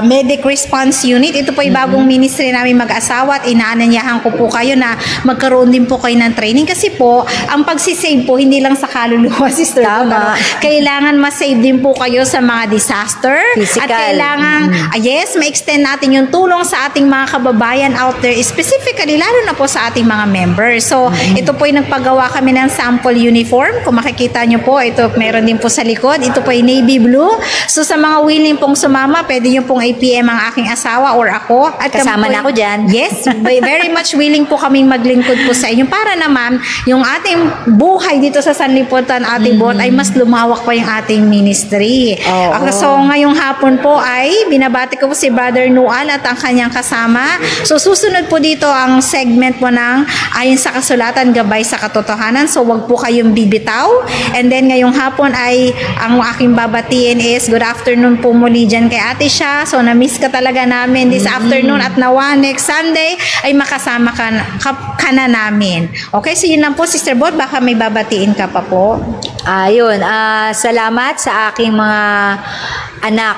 Medic Response Unit. Ito po yung bagong ministry namin mag-asawa at inaanyayahan ko po kayo na magkaroon din po kayo ng training kasi po, ang pagsisave po, hindi lang sa kaluluwa, sister. Tama. Kailangan ma-save din po kayo sa mga disaster. Physical. At kailangan, yes, ma-extend natin yung tulong sa ating mga kababayan out there, specifically, lalo na po sa ating mga members. So, ito po yung nagpagawa kami ng sample uniform. Kung makikita nyo po, ito meron din po sa likod. Ito po yung navy blue. So, sa mga willing pong sumama, pwede nyo pong i-PM ang aking asawa or ako. At Kasama na ako dyan. Yes, very much willing po kaming maglingkod po sa inyo para naman yung ating buhay dito sa Sanlibutan, ating boat, ay mas lumawak pa yung ating ministry. So, ngayong hapon po ay binabati ko po si Brother Nual at ang kanyang kasama. So, susunod po dito ang segment po ng Ayon sa Kasulatan, Gabay sa Katotohanan. So, wag po kayong bibitaw. And then, ngayong hapon ay ang aking babatiin is good afternoon po muli dyan kay Ate Sha. So, na-miss ka talaga namin this afternoon at nawa next Sunday ay makasama ka na namin. Okay, so yun lang po, Sister Bot. Baka may babatiin ka pa po. Ayun, salamat sa aking mga anak.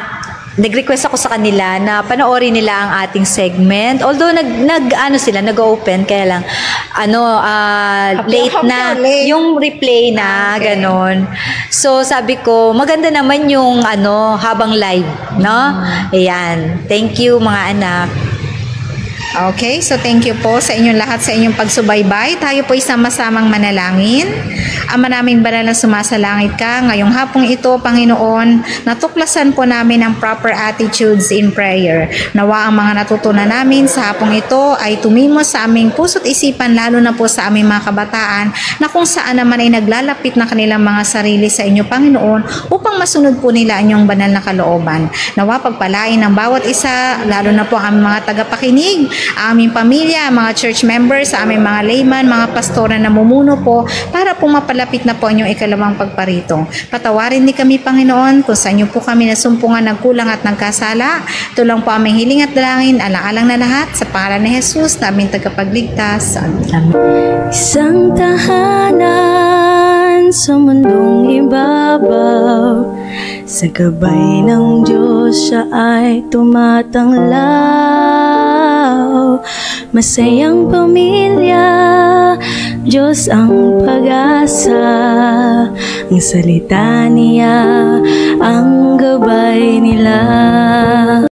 Nag-request ako sa kanila na panoorin nila ang ating segment. Although nag-open kaya lang late na yung replay na ganon. So sabi ko, maganda naman yung habang live, no? Ayan. Thank you mga anak. Okay, so thank you po sa inyong lahat sa inyong pagsubaybay. Tayo po sama-samang manalangin. Ama naming banal na sumasalangit ka, ngayong hapong ito, Panginoon, natuklasan po namin ang proper attitudes in prayer. Nawa ang mga natutunan namin sa hapong ito ay tumimos sa aming puso't isipan, lalo na po sa aming mga kabataan, na kung saan naman ay naglalapit na kanilang mga sarili sa inyo, Panginoon, upang masunod po nila ang inyong banal na kalooban. Nawa pagpalain ng bawat isa, lalo na po ang aming mga tagapakinig, ang aming pamilya, mga church members, sa aming mga layman, mga pastor na namumuno po, para po mapalapit na po ang inyong ikalawang pagparito. Patawarin ni kami, Panginoon, kung sa inyo po kami nasumpungan, nagkulang at nagkasala. Ito lang po aming hiling at dalangin, alang-alang na lahat, sa pangalan ni Jesus, na aming tagapagligtas. Amen. Isang tahanan sa mundong ibabaw, sa gabay ng Diyos siya ay tumatanglaw. Masayang pamilya, Diyos ang pag-asa, ang salita niya ang gabay nila.